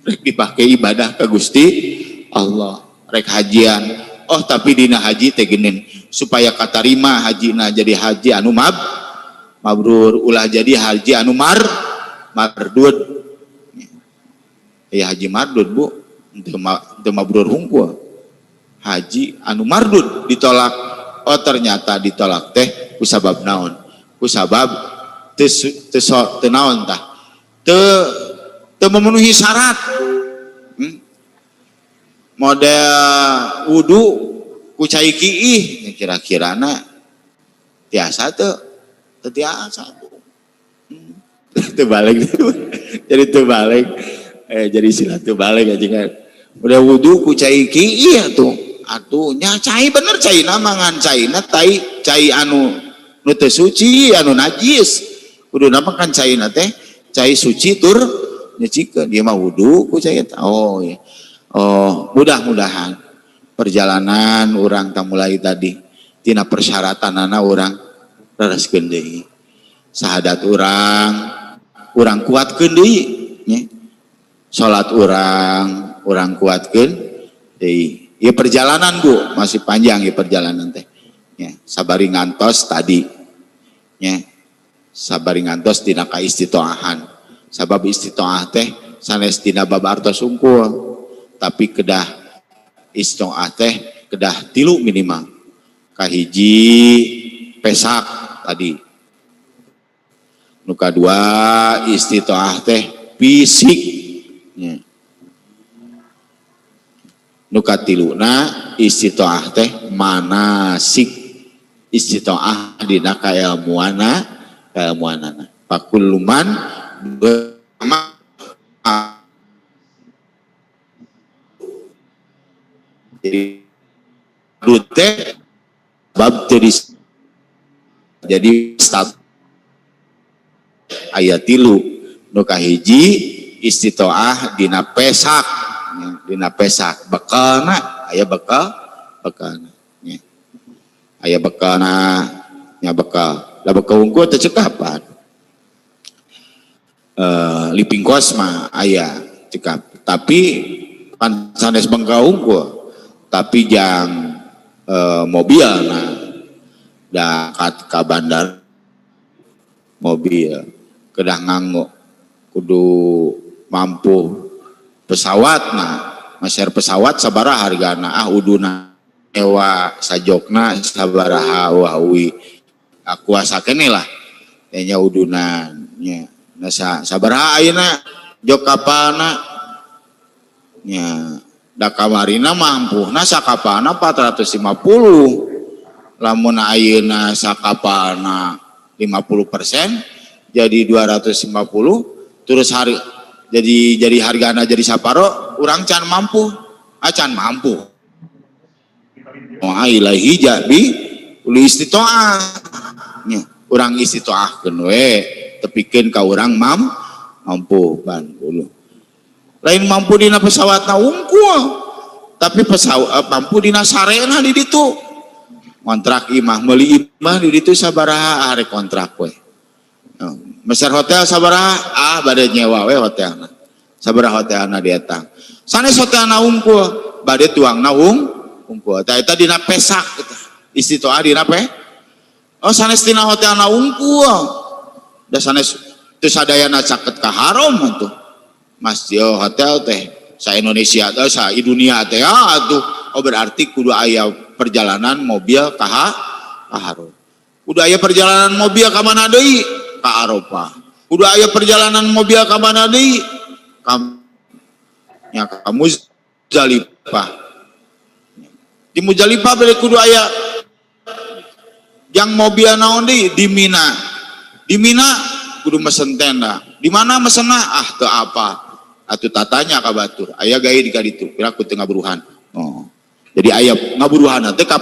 rek dipake ibadah ke Gusti Allah, rek hajian oh tapi dina haji teh geuning supaya katarima hajina jadi haji anu mabrur ulah jadi haji anu mardud ya haji mardud Bu itu mabrur hungkul haji anu mardud ditolak. Oh ternyata ditolak teh kusabab naon, kusabab teu naon tah teu memenuhi syarat. Model wudu ku cai kiih kira-kirana tiasa teu tiasa teu balik jadi teu balik jadi istilah teu balik aja kan. Udah wudu ku cai kieu tuh atuh nya cai bener cai namangan caina cai anu nu teu suci anu najis kudu namakan caina teh cai suci tur nyecikeun dia mah wudu ku cai oh ya. Oh mudah-mudahan perjalanan urang tah mulai tadi tina persyaratanana urang rereskeun deui sahadat urang kuatkeun deui nya salat urang kuatkeun deui. Ieu perjalanan Bu, masih panjang ieu perjalanan teh. Ya, sabari ngantos tadi. Ya. Sabari ngantos dina ka istitoahan. Sabab istitoah teh sanes dina bab artos unggul. Tapi kedah istitoah teh kedah 3 minimal. Kahiji pesak tadi. Nu kadua istitoah teh fisik. Ya. Nu katiluna istitoah teh manasik istitoah dina kailmuanana pakulluman jadi rute bab jadi stat ayat 3 nu kahiji istitoah dina pesak bekalna aya bekalna aya bekalna nya bekal da bekal unggul teh cekapan living cost mah aya cekap, tapi pan sanes bengkaung ku, tapi jang mobil nah dakat ka bandar mobil kedah nganggo kudu mampu pesawat nah masyar pesawat sabaraha hargana uduna ewa sajokna sabaraha wawi aku asa keneh lah nya udunan nya nah sabaraha ayeuna jok kapalna nya da kamarina mampu nah sakapalna 450 lamun ayeuna sakapalna 50% jadi 250 terus hari jadi hargana jadi saparo urang can mampu acan mampu ilahi jabi uli istitoah nya urang istitoahkeun we tepikeun ka urang mampu ban ulu lain mampu dina pesawatna unggul tapi pesawat mampu dina sarena di ditu kontrak imah meuli imah di ditu sabaraha are kontrak we meser hotel sabaraha bade nyewa we hotelna sabaraha hotelna di eta sanes hotelna unggul bade tuangna unggul eta dina pesak istitoah dina sanes dina hotelna unggul da sanes teu sadayana caket ka haram atuh Mas yo hotel teh sa Indonesia teh sa dunia teh atuh berarti kudu aya perjalanan mobil ka haram kudu aya perjalanan mobil ka mana deui ka Eropa kudu aya perjalanan mobil ka mana deui ka Muzdalifah di Muzdalifah bade kudu aya yang mobil naon deui di Mina kudu mesen tenda di mana mesenna teu apa atuh tatanya ka batur aya gaya di kaditu kira ku teu ngaburuhan jadi aya ngaburuhan teh ka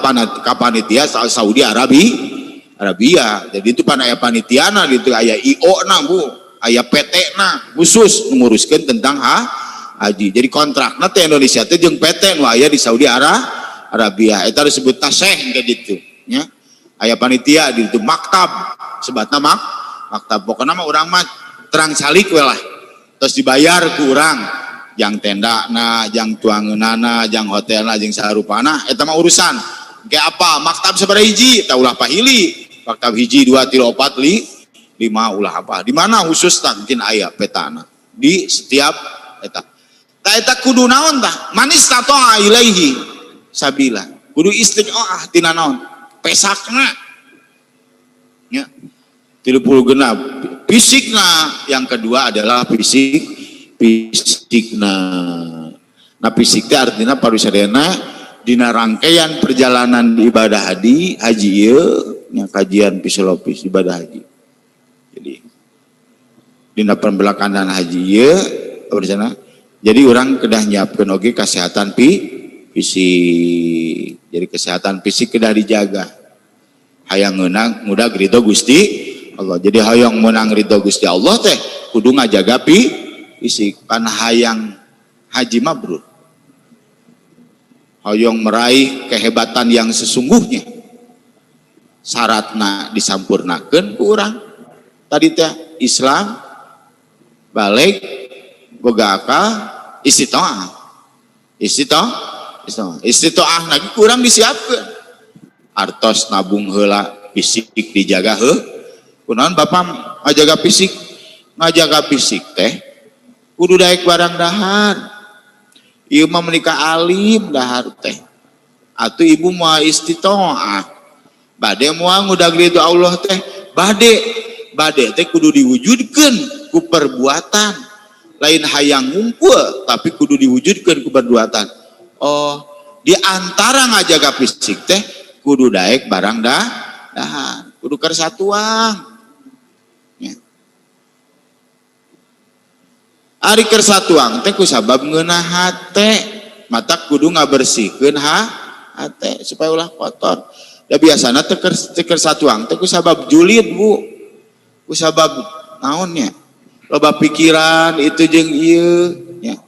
panitia Saudi Arabia jadi itu pan aya panitiana gitu aya IO na Bu aya PT na khusus nguruskeun tentang haji jadi kontrakna teh Indonesia teh jeung PT nu aya di Saudi Arabia eta disebut taseh gitu nya aya panitia di ditu maktab sebatna maktab pokona mah urang mah terang salik we lah terus dibayar ku urang jang tendana jang tuangeunana jang hotelna jeung sarupana eta mah urusan ge apa maktab sabaraha hiji ta ulah pahili maktab hiji 2 3 4 5 ulah apa di mana khusus mungkin aya petana di setiap eta eta kudu naon tah manis tato ilaihi sabila kudu istiqoah tina naon pesakna nya 30 genap fisikna yang kedua adalah fisikna nah fisik teh artinya parusadena dina rangkaian perjalanan ibadah haji ieu nya kajian fisiologis ibadah haji jadi dina pembelakangan haji ieu bersana jadi orang kedah nyiapkeun oge kesehatan fisik jadi kesehatan fisik kedah dijaga hayang ngeunang mudah ridho Gusti Allah jadi hayang menang ridho Gusti Allah teh kudu ngajaga fisik kan hayang haji mabrur hayang meraih kehebatan yang sesungguhnya syaratna disampurnakeun ku urang tadi teh Islam balik boga akal istitoah lagi kurang disiapkeun artos nabung heula fisik dijaga kunaon Bapak ngajaga fisik teh kudu daek barang dahar ieu mah menikah alim dahar teh atuh ibu moal istitoah bade moal ngudag ridho Allah teh bade teh kudu diwujudkeun ku perbuatan lain hayang ngumpul tapi kudu diwujudkeun ku perbuatan di antara ngajaga fisik teh kudu daek barang dahar kudu kersatuan ari kersatuan teh ku sabab ngeunah hate mata kudu ngabersihkeun hate supaya ulah kotor da biasana teh kersatuan teh ku sabab julid Bu ku sabab naonnya loba pikiran itu jeung ieu nya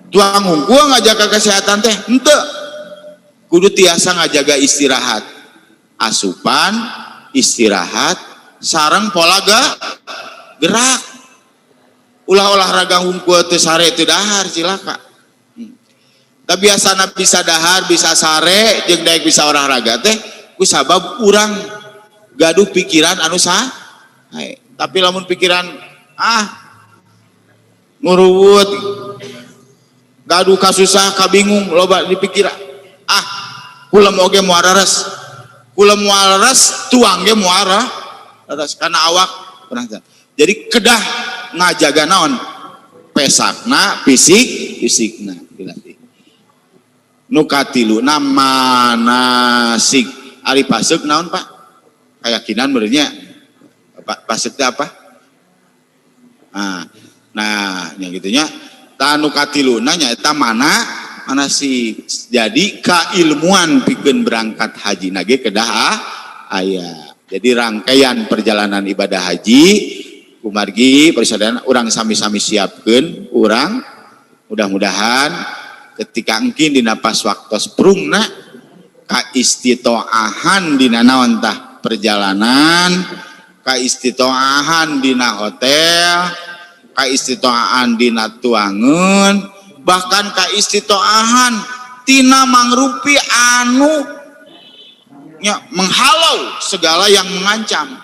tuang hungkul ngajaga kesehatan teh henteu kudu tiasa ngajaga istirahat asupan istirahat sareng pola gerak. Ulah olahraga hungkul teu sare teu dahar cilaka. Da biasana bisa dahar, bisa sare, jeung daek bisa olahraga teh ku sabab urang gaduh pikiran anu sae. Tapi lamun pikiran nguruwut, gaduh kasusah, kabingung, loba dipikir kula moge moal reres. Kula moal reres, tuang ge moal reres kana awak pernah. Jadi kedah ngajaga naon? Pesakna, fisikna dilatih. Nu katilu manasik. Ari pasek naon Pak? Keyakinan benernya pasek teh apa? Nah, yang gitunya tanu katiluna nya eta manasik. Jadi kailmuan pikeun berangkat haji nage kedah aya. Jadi rangkaian perjalanan ibadah haji kumargi persaudaraan urang sami-sami siapkeun urang mudah-mudahan ketika engkin dina pas waktos prungna kaistitoahan dina naon tah perjalanan, kaistitoahan dina hotel, kaistitoahan dina tuangeun, bahkan kaistitoahan tina mangrupi anu menghalau segala yang mengancam.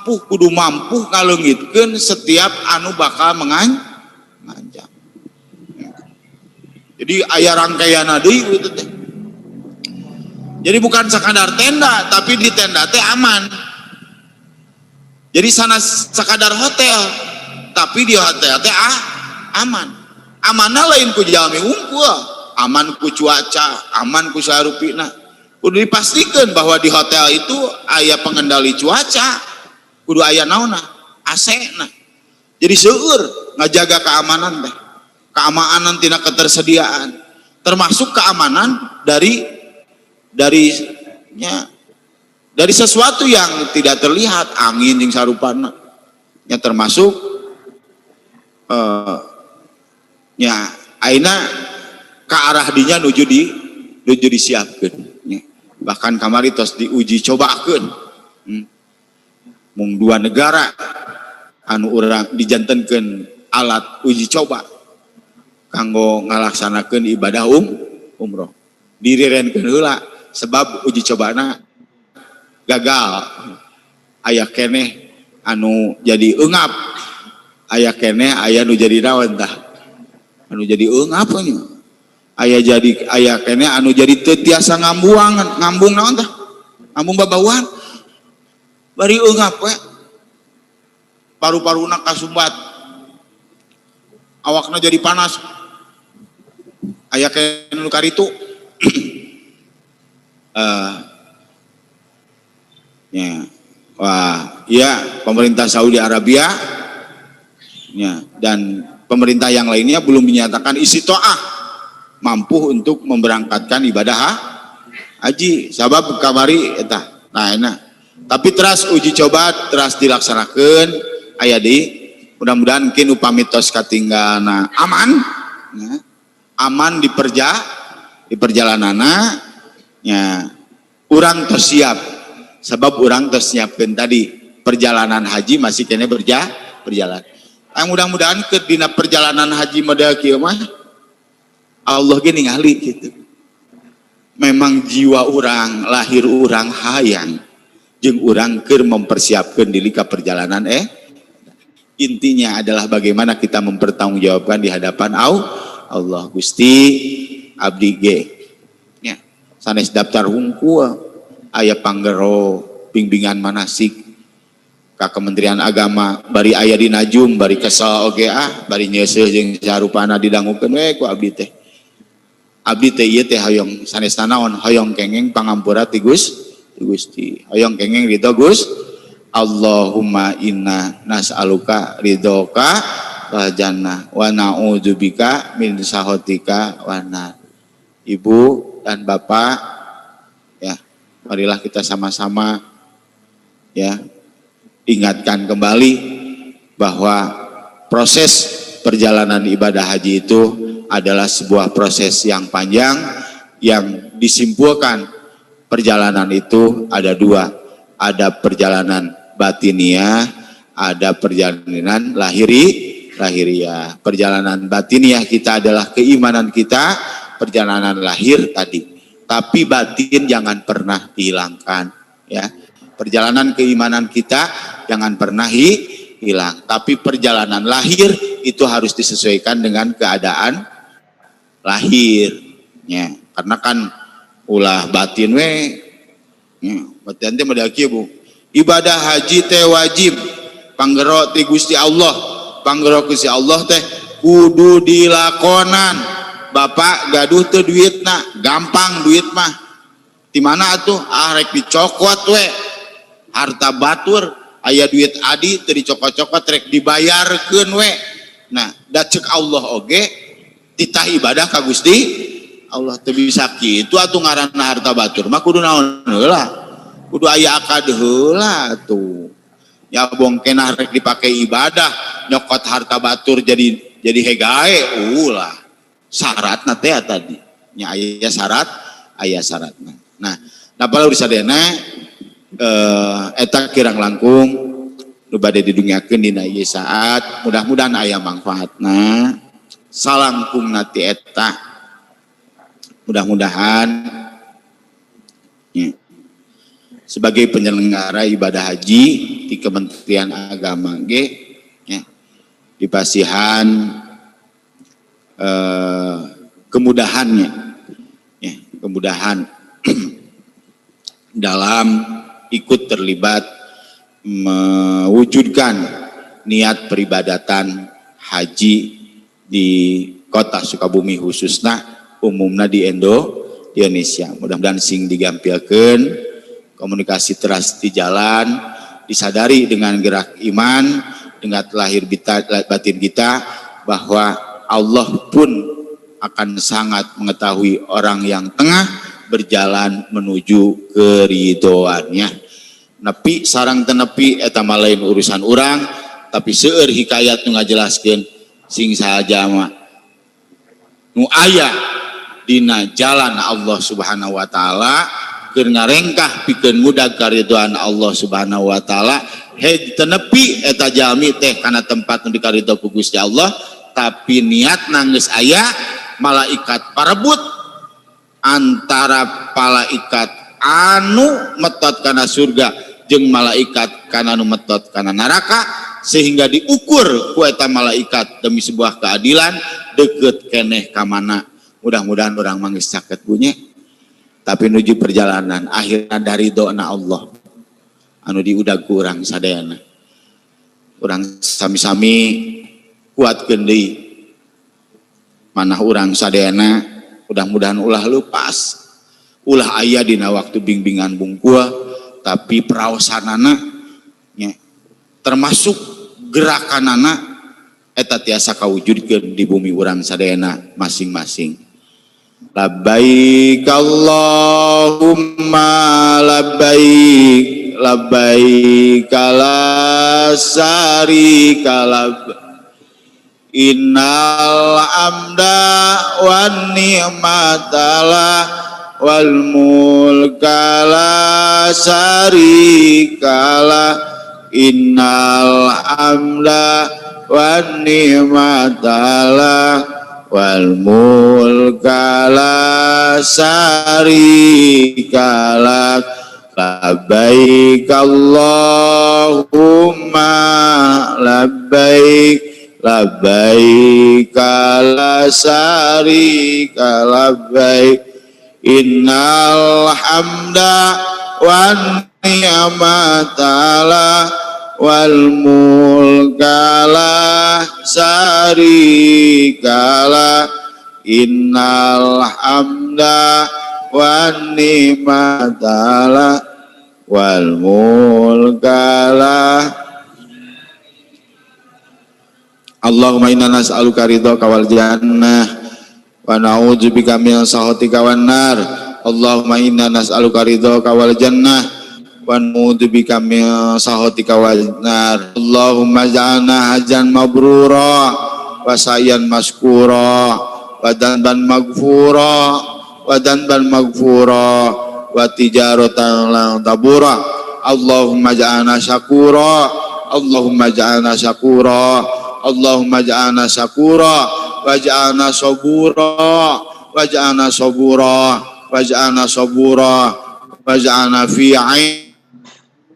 Kudu mampu ngaleungitkeun setiap anu bakal mengancam. Jadi aya rangkaian deui kitu teh. Jadi bukan sekadar tenda, tapi di tenda teh aman. Jadi sana sekadar hotel, tapi di hotel teh aman. Amanna lain ku jalmi unggul, aman ku cuaca, aman ku sarupina. Kudu dipastikan bahwa di hotel itu aya pengendali cuaca. Kudu aya naonna AC-na. Jadi seueur ngajaga keamanan teh. Keamanan tina ketersediaan, termasuk keamanan dari sesuatu yang tidak terlihat, angin jeung sarupana. Ya termasuk aina ka arah dinya nuju disiapkeun. Bahkan kamari tos diuji cobakeun. Mung 2 negara anu urang dijantenkeun alat uji coba kanggo ngalaksanakeun ibadah umroh. Dirirenkeun heula sebab uji cobana gagal. Aya keneh anu jadi eungap, aya keneh aya nu jadi naon tah? Anu jadi eungap nya. Aya keneh anu jadi teu tiasa ngambung naon tah? Ngambung babauhan. Bari eungap we. Paru-paruna kasumbat. Awakna jadi panas. Aya keneh nu karitu. Pemerintah Saudi Arabia dan pemerintah yang lainnya belum menyatakan istitoah mampu untuk memberangkatkan ibadah haji sabab kamari eta. Tapi teras uji coba teras dilaksanakan aya di mudah-mudahan mungkin upami tos katinggalna aman di perjalananna urang tersiap sebab urang tersiapkeun tadi perjalanan haji masih kene berjalan. Mudah-mudahan ke dina perjalanan haji model kieu mah Allah ge ningali gitu. Memang jiwa urang, lahir urang hayang jeung urang keur mempersiapkeun diri ka perjalanan intinya adalah bagaimana kita mempertanggungjawabkan di hadapan Allah. Gusti abdi ge sanes daftar hungkul aya panggero bimbingan manasik ka Kementerian Agama bari aya di Najum bari kesel oge bari nyeuseuh jeung sarupana didangukeun we ku abdi teh ieu teh hoyong sanesna naon hoyong kengeng pangampura ti Gusti hoyong kengeng ridho Gus Allahumma inna nas'aluka ridhoka wal jannah wa na'udzubika min sakhatika wan nar. Ibu dan Bapak marilah kita sama-sama ingatkan kembali bahwa proses perjalanan ibadah haji itu adalah sebuah proses yang panjang yang disimpulkan. Perjalanan itu ada 2, ada perjalanan batiniah, ada perjalanan lahiriah. Perjalanan batiniah kita adalah keimanan kita, perjalanan lahir tadi. Tapi batin jangan pernah dihilangkan, ya. Perjalanan keimanan kita jangan pernah hilang. Tapi perjalanan lahir itu harus disesuaikan dengan keadaan lahirnya. Karena kan ulah batin ya, batin teh medaki Bu. Ibadah haji teh wajib panggero ti Gusti Allah. Panggero Gusti Allah teh kudu dilakonan. Bapak gaduh teu duitna, gampang duit mah. Di mana atuh? Ah rek dicokot we. Harta batur aya duit adi teu dicokot-cokot rek dibayarkeun we. Nah, da ceuk Allah oge titah ibadah ka Gusti Allah teu bisa kitu atuh ngaranna harta batur mah kudu naon heula. Kudu aya akad heula tuh. Ya bongkenah rek dipake ibadah, nyokot harta batur jadi hegae ulah. Syaratna teh tadi. Nya aya syaratna. Nah, napa laur sadena eta kirang langkung nu bade didunyakeun dina ieu saat, mudah-mudahan aya manfaatna. Salangkungna ti eta mudah-mudahan ya, sebagai penyelenggara ibadah haji di Kementerian Agama ge ya, dipasihan kemudahannya ya, kemudahan dalam ikut terlibat mewujudkan niat peribadatan haji di kota Sukabumi khususnya umumnya di Indonesia. Mudah-mudahan sing digampilkeun komunikasi teras di jalan, disadari dengan gerak iman, dengan lahir batin kita bahwa Allah pun akan sangat mengetahui orang yang tengah berjalan menuju keridhoannya. Nepi sarang tenepi eta mah lain urusan urang, tapi seueur hikayat nu ngajelaskeun sing saja mah nu aya dina jalan Allah Subhanahu wa taala keur ngarengkah pikeun mudag karidhoan Allah Subhanahu wa taala he tenepi eta jalmi teh kana tempat nu dikaridho ku Gusti Allah tapi niatna geus aya malaikat parebut antara malaikat anu metot kana surga jeung malaikat kana nu metot kana neraka sehingga diukur ku eta malaikat demi sebuah keadilan deukeut keneh ka mana. Mudah-mudahan orang manggeus caket bunyi tapi nuju perjalanan akhirna dari doana Allah anu diudag ku urang sadayana. Urang sami-sami kuatkeun deui manah urang sadayana, mudah-mudahan ulah leupas ulah aya dina waktu bimbingan bungkul tapi praosanana nya termasuk gerakanana eta tiasa kawujudkeun di bumi urang sadayana masing-masing. Labbaik Allahumma labbaik labbaik la syarika lak innal hamda wan ni'mata wal mulka la syarika lak innal hamda wan ni'mata wal mulka la syarika lak labbaik Allahumma labbaik labbaik la syarika labbaik innal hamda wan ni'mata wal mulka la syarika lak innal hamda wan ni'mata wal mulka la. Allahumma inna nas'aluka ridhaka wal jannah wa na'udzubika min sakhatika wan nar. Allahumma inna nas'aluka ridhaka wal jannah wa na'udzubika min sakhatika wan nar. Allahumma ja'alna hajjan mabrura wa sa'yan maskura wa danban maghfura wa danban maghfura wa tijaratan lan tabura. Allahumma ja'alna syakura Allahumma ja'alna syakura, Allahumma ja'alna syakura, waj'alna sabura, waj'alna sabura, waj'alna sabura, waj'alna fi'in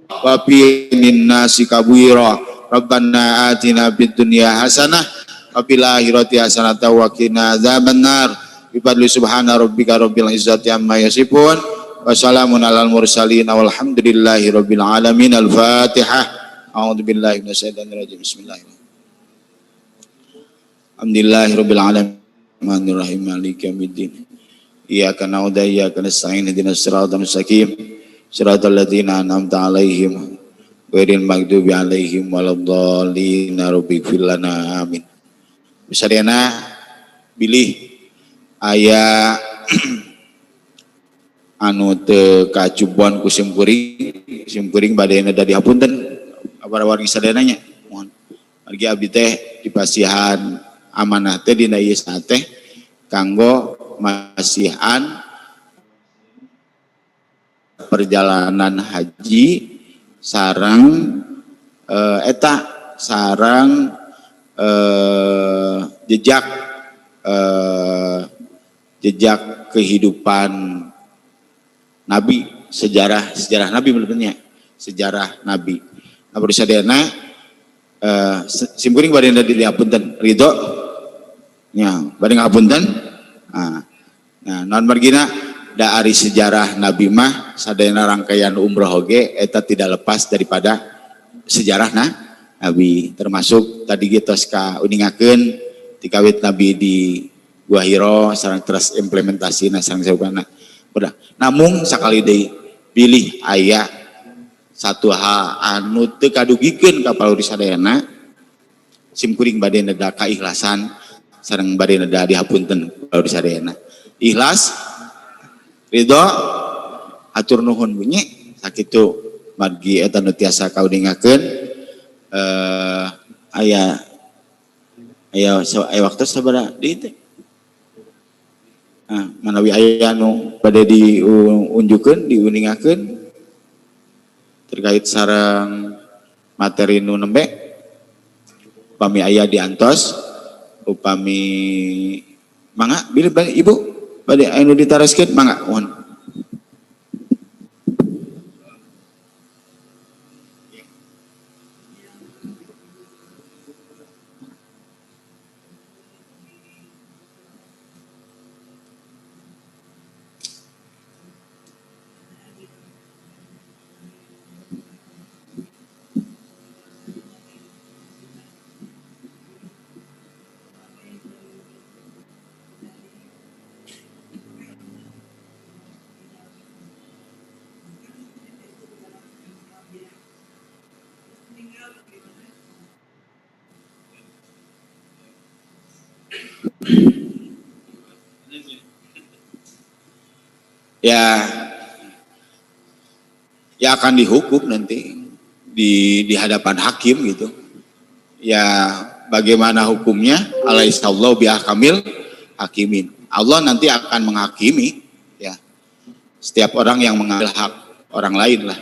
wa fi'in nasi kabira. Rabbana atina fid dunya hasanah wa fil akhirati hasanah wa qina adzabannar. Bifadli subhana rabbika rabbil izzati amma yasifun wa salamun alal mursalin walhamdulillahi rabbil alamin. Al-Fatihah. A'udzu billahi minasyaitonir rajim. Bismillahirrahmanirrahim. Alhamdulillahi rabbil alamin rahim maliki yaumiddin. Iyyaka na'budu wa iyyaka nasta'in ihdinas siratal mustaqim siratal ladzina an'amta 'alaihim ghairil maghdubi 'alaihim waladdallin. Rabbighfir lana amin. Bisariana bilih aya anu teu kacubuan ku simkuring badena da dihapunten kabar wargi sadananya mohon margi abdi teh dipasihan amanah teh dina ieu teh kanggo masihan perjalanan haji sareng eta sareng jejak kehidupan Nabi, sejarah Nabi benernya sejarah Nabi. Nah sadayana simkuring bade di dihapunten ridho nya bade ngapunten. Nah non margina da ari sejarah Nabi mah sadayana rangkaian umroh oge eta tidak lepas daripada sejarah Nabi, termasuk tadi geus ka uningakeun tikawit Nabi di Gua Hiro sareng terus implementasina sareng sabana. Udah. Namun sakali deui pilih aya satu hal anu teu kadugikeun ka paluri sadayana simkuring bade neda kaikhlasan sareng bade neda dihapunten paluri sadayana. Ikhlas ridho atur nuhun bunyi sakitu margi eta nu tiasa kaudingakeun aya waktu sabaraha deui teh. Manawi aya anu bade diunjukkeun diuningakeun terkait sareng materi nu nembe upami aya diantos upami mangga bilih ibu bade anu ditareskeun mangga mohon. Ya akan dihukum nanti di hadapan hakim gitu. Ya bagaimana hukumnya? Alaihissallahu biahkamil hakimin. Allah nanti akan menghakimi ya setiap orang yang mengambil hak orang lain lah.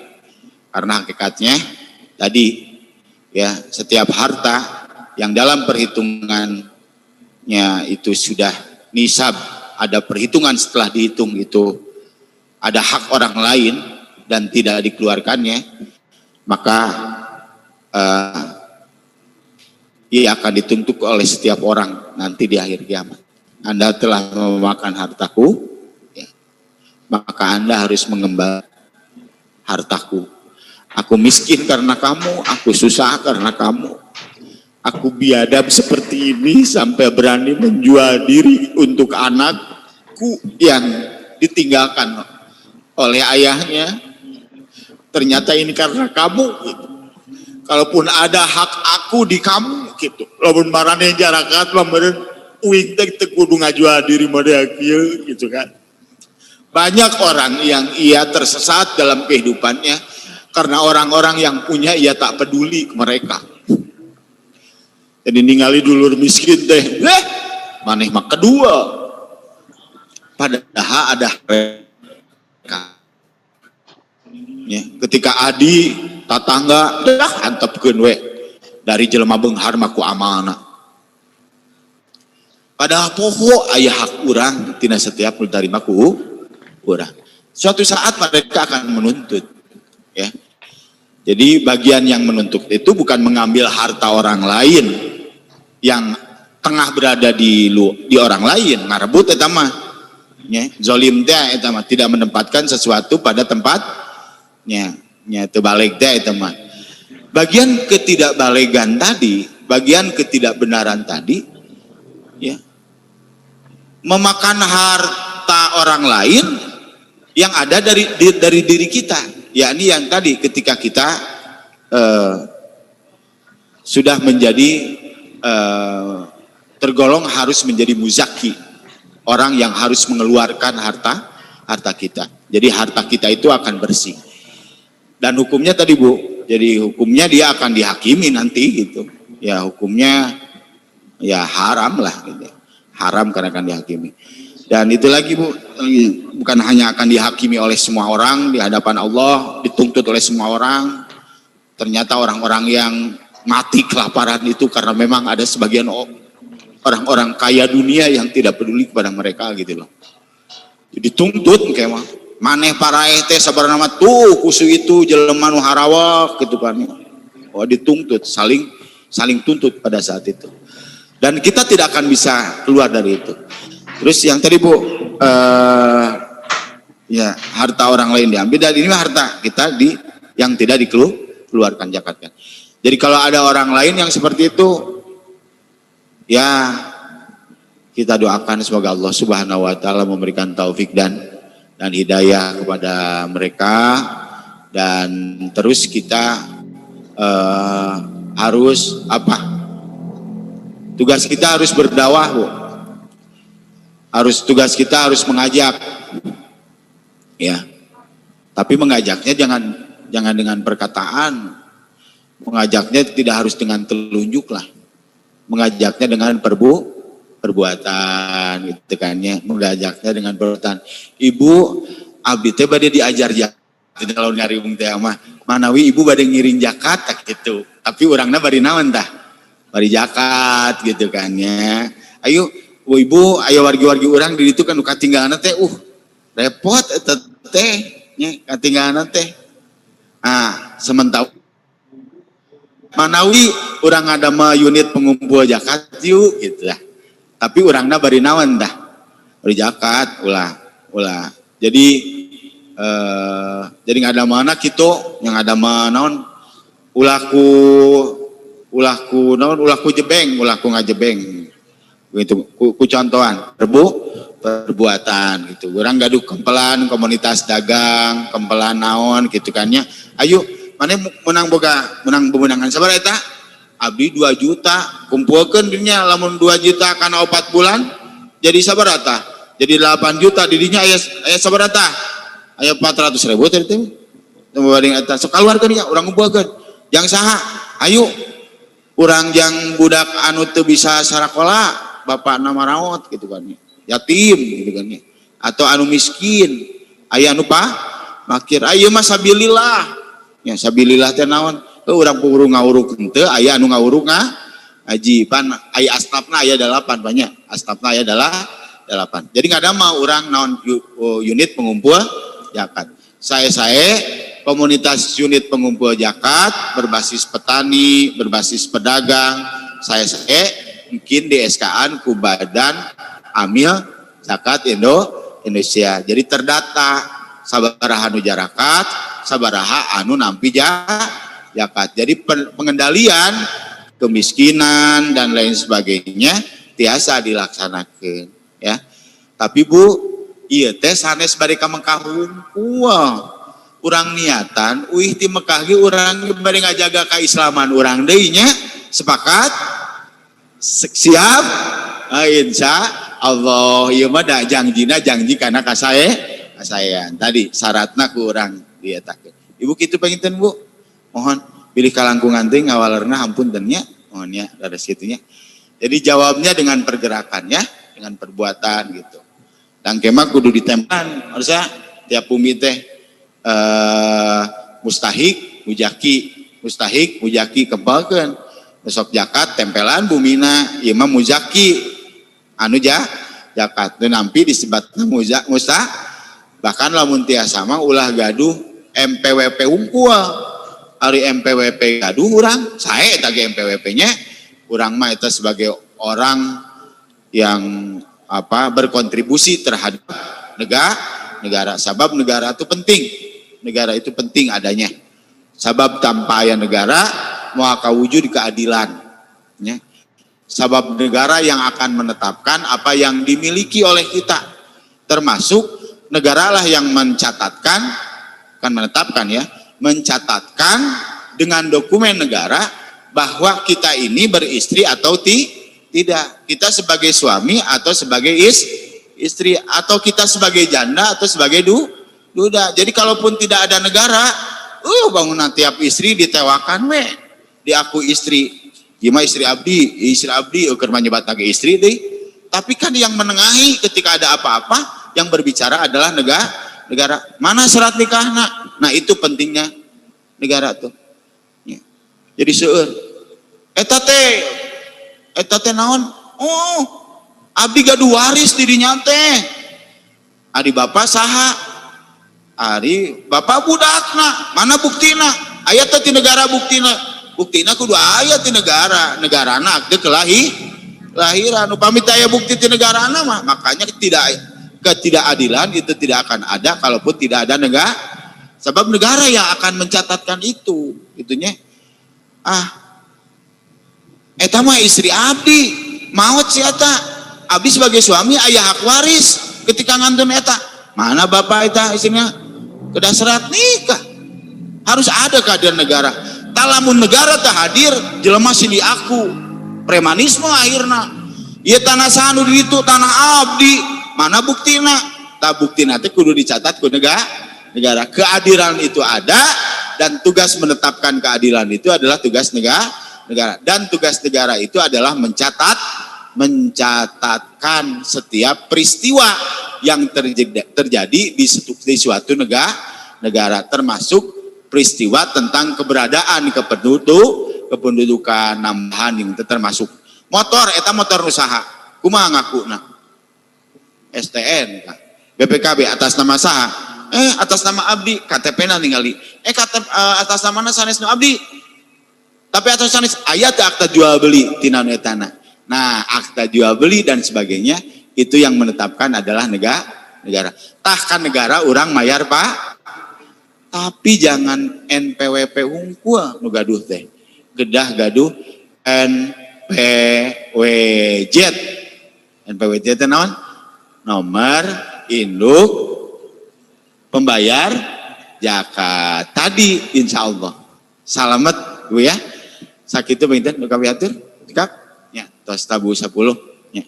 Karena hakikatnya tadi ya setiap harta yang dalam perhitungannya itu sudah nisab, ada perhitungan setelah dihitung itu ada hak orang lain dan tidak dikeluarkannya, maka ia akan dituntut oleh setiap orang nanti di akhir kiamat. Anda telah memakan hartaku, ya, maka Anda harus mengembalikan hartaku. Aku miskin karena kamu, aku susah karena kamu. Aku biadab seperti ini sampai berani menjual diri untuk anakku yang ditinggalkan oleh ayahnya. Ternyata ini karena kamu gitu. Kalaupun ada hak aku di kamu gitu. Lamun marane jarakat lameureun uing teh teu kudu ngajual diri model kieu gitu kan. Banyak orang yang ia tersesat dalam kehidupannya karena orang-orang yang punya ia tak peduli ke mereka. Jadi ningali dulur miskin teh, maneh mah kedua. Padahal ada mereka. Ya, ketika Adi tatangga dah antepkeun we dari jelema beunghar mah ku amanah. Padahal poho aya hak urang tina setiap nu tarima ku urang. Suatu saat mereka akan menuntut, ya. Jadi bagian yang menuntut itu bukan mengambil harta orang lain yang tengah berada di orang lain, ngarebut eta mah. Ya, zalim teh eta mah tidak menempatkan sesuatu pada tempatnya. Nya teu balik teh eta mah. Bagian ketidakbalegan tadi, bagian ketidakbenaran tadi, ya. Memakan harta orang lain yang ada dari diri kita, yakni yang tadi ketika kita sudah menjadi tergolong harus menjadi muzaki, orang yang harus mengeluarkan harta kita. Jadi harta kita itu akan bersih. Dan hukumnya tadi Bu, jadi hukumnya dia akan dihakimi nanti gitu. Ya hukumnya ya haram lah gitu. Haram karena akan dihakimi. Dan itu lagi Bu, bukan hanya akan dihakimi oleh semua orang di hadapan Allah, dituntut oleh semua orang. Ternyata orang-orang yang mati kelaparan itu karena memang ada sebagian orang-orang kaya dunia yang tidak peduli kepada mereka gitu loh. Jadi dituntut kayak mah maneh paraeh teh sabarana mah tuh kusu itu jelema nu harawak gitu kan. Oh dituntut, saling tuntut pada saat itu. Dan kita tidak akan bisa keluar dari itu. Terus yang tadi Bu, ya harta orang lain diambil, dan ini harta kita yang tidak dikeluarkan zakatnya. Jadi kalau ada orang lain yang seperti itu, ya kita doakan semoga Allah Subhanahu Wa Taala memberikan taufik dan hidayah kepada mereka, dan terus kita harus apa? Tugas kita harus berdakwah, Bu. Tugas kita harus mengajak, ya. Tapi mengajaknya jangan dengan perkataan, mengajaknya tidak harus dengan telunjuk lah, mengajaknya dengan perbuatan, gitu kan ya. Mengajaknya dengan perbuatan. Ibu, abdi teh bade diajar zakat, kalau nyari teh mah, manawi ibu bade ngiring zakat tak gitu. Tapi orangnya bari naon tah? Bari zakat gitu kan ya. Ayo ibu, ayo wargi-wargi orang di itu kan katinggalan teh repot eta teh nya katinggalan teh. Sementara manawi orang ada mah unit pengumpul zakat yuk gitu lah. Tapi orangna bari naon dah? Bari zakat ulah. Jadi ngada mana kitu yang ada mah naon ulahku jebeng, ulahku ngajebeng gitu, ku contohan perbuatan gitu. Orang gaduh kempelan komunitas dagang, kempelan naon gitu kan ya. Ayo mana menang bemenangan sabar eta? Abdi 2 juta kumpulkeun dinya lamun 2 juta kana 4 bulan jadi sabar eta? Jadi 8 juta didinya aya sabar eta? Aya 400.000 teh teh. Teu bading eta sok kaluarkeun nya urang ngumpulkeun. Yang saha? Ayo urang yang budak anu teu bisa sarakola, bapak nama raot gitu kan, yatim gitu kan, atau anu miskin, aya anu makir, ayo mah sabilillah, ya sabilillah teh naon, urang puru ngawuruk henteu, aya anu ngawuruk ngaji, pan aya astapna aya 8 banyak, astapna aya 8, jadi ngada mah urang naon unit pengumpul zakat, saya komunitas unit pengumpul zakat berbasis petani, berbasis pedagang, saya mungkin di SK-an ku Badan Amil Zakat Indonesia. Jadi terdata sabaraha anu jarakat, sabaraha anu nampi zakat. Jadi pengendalian kemiskinan dan lain sebagainya tiasa dilaksanakan, ya. Tapi Bu, ieu teh sanes bade ka Mekah hungkul. Urang niatan ti Mekah ge urang bade ngajaga kaislaman urang deui nya. Sepakat? Siap? Insya Allah. Ieu mah da janji kana kasayan. Tadi syaratna ku urang dietakeun. Ibu kitu panginten Bu. Mohon pilih kalangkungan teh ngawalerna hampunten nya. Mohon nya dados kitu nya. Jadi jawabnya dengan pergerakan ya, dengan perbuatan gitu. Dan kemah kudu ditempan harusnya tiap bumi teh mustahik mujaki mustahik mujaki kempalkeun besok zakat tempelan bumina ieu mah muzaki anu zakat teu nampi disebutna mustah bahkan lamun tiasa mah ulah gaduh MPWP unggul ari MPWP gaduh urang sae eta ge MPWP nya urang mah eta sebagai orang yang berkontribusi terhadap negara sabab negara itu penting adanya sabab tanpa aya negara moal kawujud keadilan ya. Sabab negara yang akan menetapkan apa yang dimiliki oleh kita termasuk negaralah yang mencatatkan mencatatkan dengan dokumen negara bahwa kita ini beristri atau tidak, kita sebagai suami atau sebagai istri, atau kita sebagai janda atau sebagai duda. Jadi kalaupun tidak ada negara, bangunan tiap istri ditewakan diaku istri, gimana istri abdi keur manyebat lagi istri deh. Tapi kan yang menengahi ketika ada apa-apa, yang berbicara adalah negara. Mana serat nikahna? Nah itu pentingnya negara tuh. Ya. Jadi seueur. Eta teh naon? Oh, abdi gaduh waris dirinya teh. Ari bapak saha? Ari bapak budakna. Mana buktina? Aya teh ti negara buktina. Buktina kudu aya ti negara. Negarana akte kelahiran. Upami teh aya bukti ti negarana mah, makanya ketidakadilan itu tidak akan ada kalaupun tidak ada negara. Sebab negara yang akan mencatatkan itu, itunya. Eta mah istri abdi, maot si eta. Abdi sebagai suami aya hak waris ketika ngantun eta. Mana bapak eta istrinya? Kedah serat nikah. Harus ada kehadiran negara. Talamun negara teh hadir, jelema silih aku. Premanisme akhirna. Ieu tanah sanu di ditu tanah abdi. Mana buktina? Tak buktina teh kudu dicatat ku negara. Keadilan itu ada dan tugas menetapkan keadilan itu adalah tugas negara. Dan tugas negara itu adalah mencatatkan setiap peristiwa yang terjadi di suatu negara termasuk peristiwa tentang keberadaan kependudukan nambahan yang termasuk motor eta motor usaha kumaha ngakuna STN BPKB atas nama saha atas nama abdi KTP-na ningali atas nama sanes nu abdi tapi atas sanes aya teh akta jual beli tina nu etana. Nah akta jual beli dan sebagainya itu yang menetapkan adalah negara. Tah kan negara orang mayar pak, tapi jangan NPWP unggul nu gaduh teh kedah gaduh NPWJ teh naon? Nomor induk pembayar zakat tadi insya Allah salamet gue ya sakit itu benten nu kami atur tikap ya tos tabu 10 ya.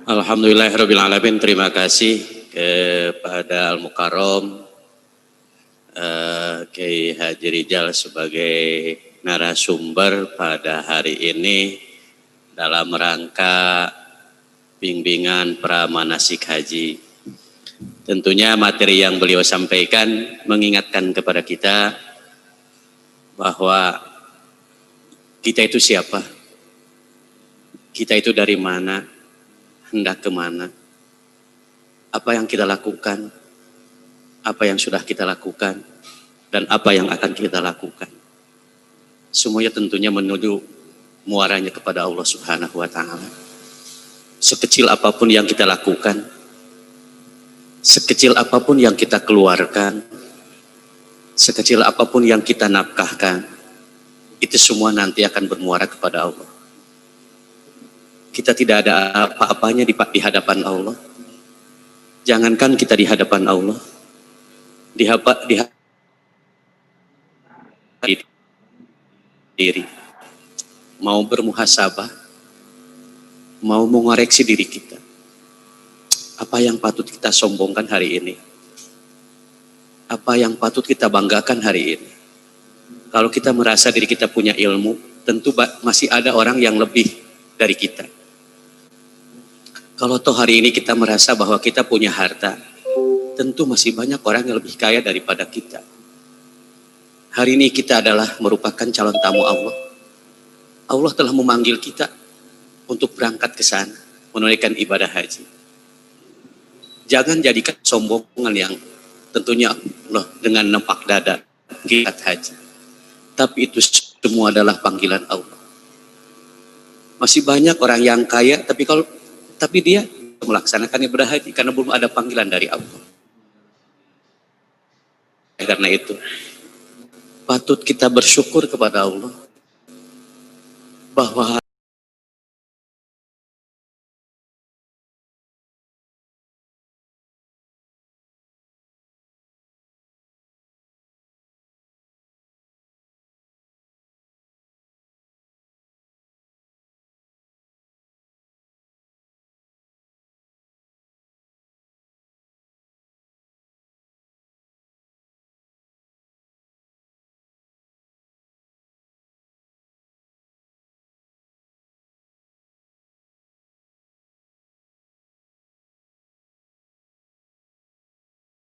Alhamdulillahirabbil alamin. Terima kasih kepada Al Mukarrom Kiai Haji Rijal sebagai narasumber pada hari ini dalam rangka bimbingan pramanasik haji. Tentunya materi yang beliau sampaikan mengingatkan kepada kita bahwa kita itu siapa, kita itu dari mana, hendak kemana, apa yang kita lakukan, apa yang sudah kita lakukan, dan apa yang akan kita lakukan. Semuanya tentunya menuju muaranya kepada Allah Subhanahu wa Ta'ala. Sekecil apapun yang kita lakukan, sekecil apapun yang kita keluarkan, sekecil apapun yang kita nafkahkan, itu semua nanti akan bermuara kepada Allah. Kita tidak ada apa-apanya di hadapan Allah. Jangankan kita di hadapan Allah, di diri, mau bermuhasabah, mau mengoreksi diri kita. Apa yang patut kita sombongkan hari ini? Apa yang patut kita banggakan hari ini? Kalau kita merasa diri kita punya ilmu, tentu masih ada orang yang lebih dari kita. Kalau toh hari ini kita merasa bahwa kita punya harta, tentu masih banyak orang yang lebih kaya daripada kita. Hari ini kita adalah merupakan calon tamu Allah. Allah telah memanggil kita untuk berangkat ke sana, menunaikan ibadah haji. Jangan jadikan sombongan yang tentunya Allah dengan nempak dada kita haji. Tapi itu semua adalah panggilan Allah. Masih banyak orang yang kaya, tapi dia melaksanakan ibadah haji karena belum ada panggilan dari Allah. Karena itu, patut kita bersyukur kepada Allah bahwa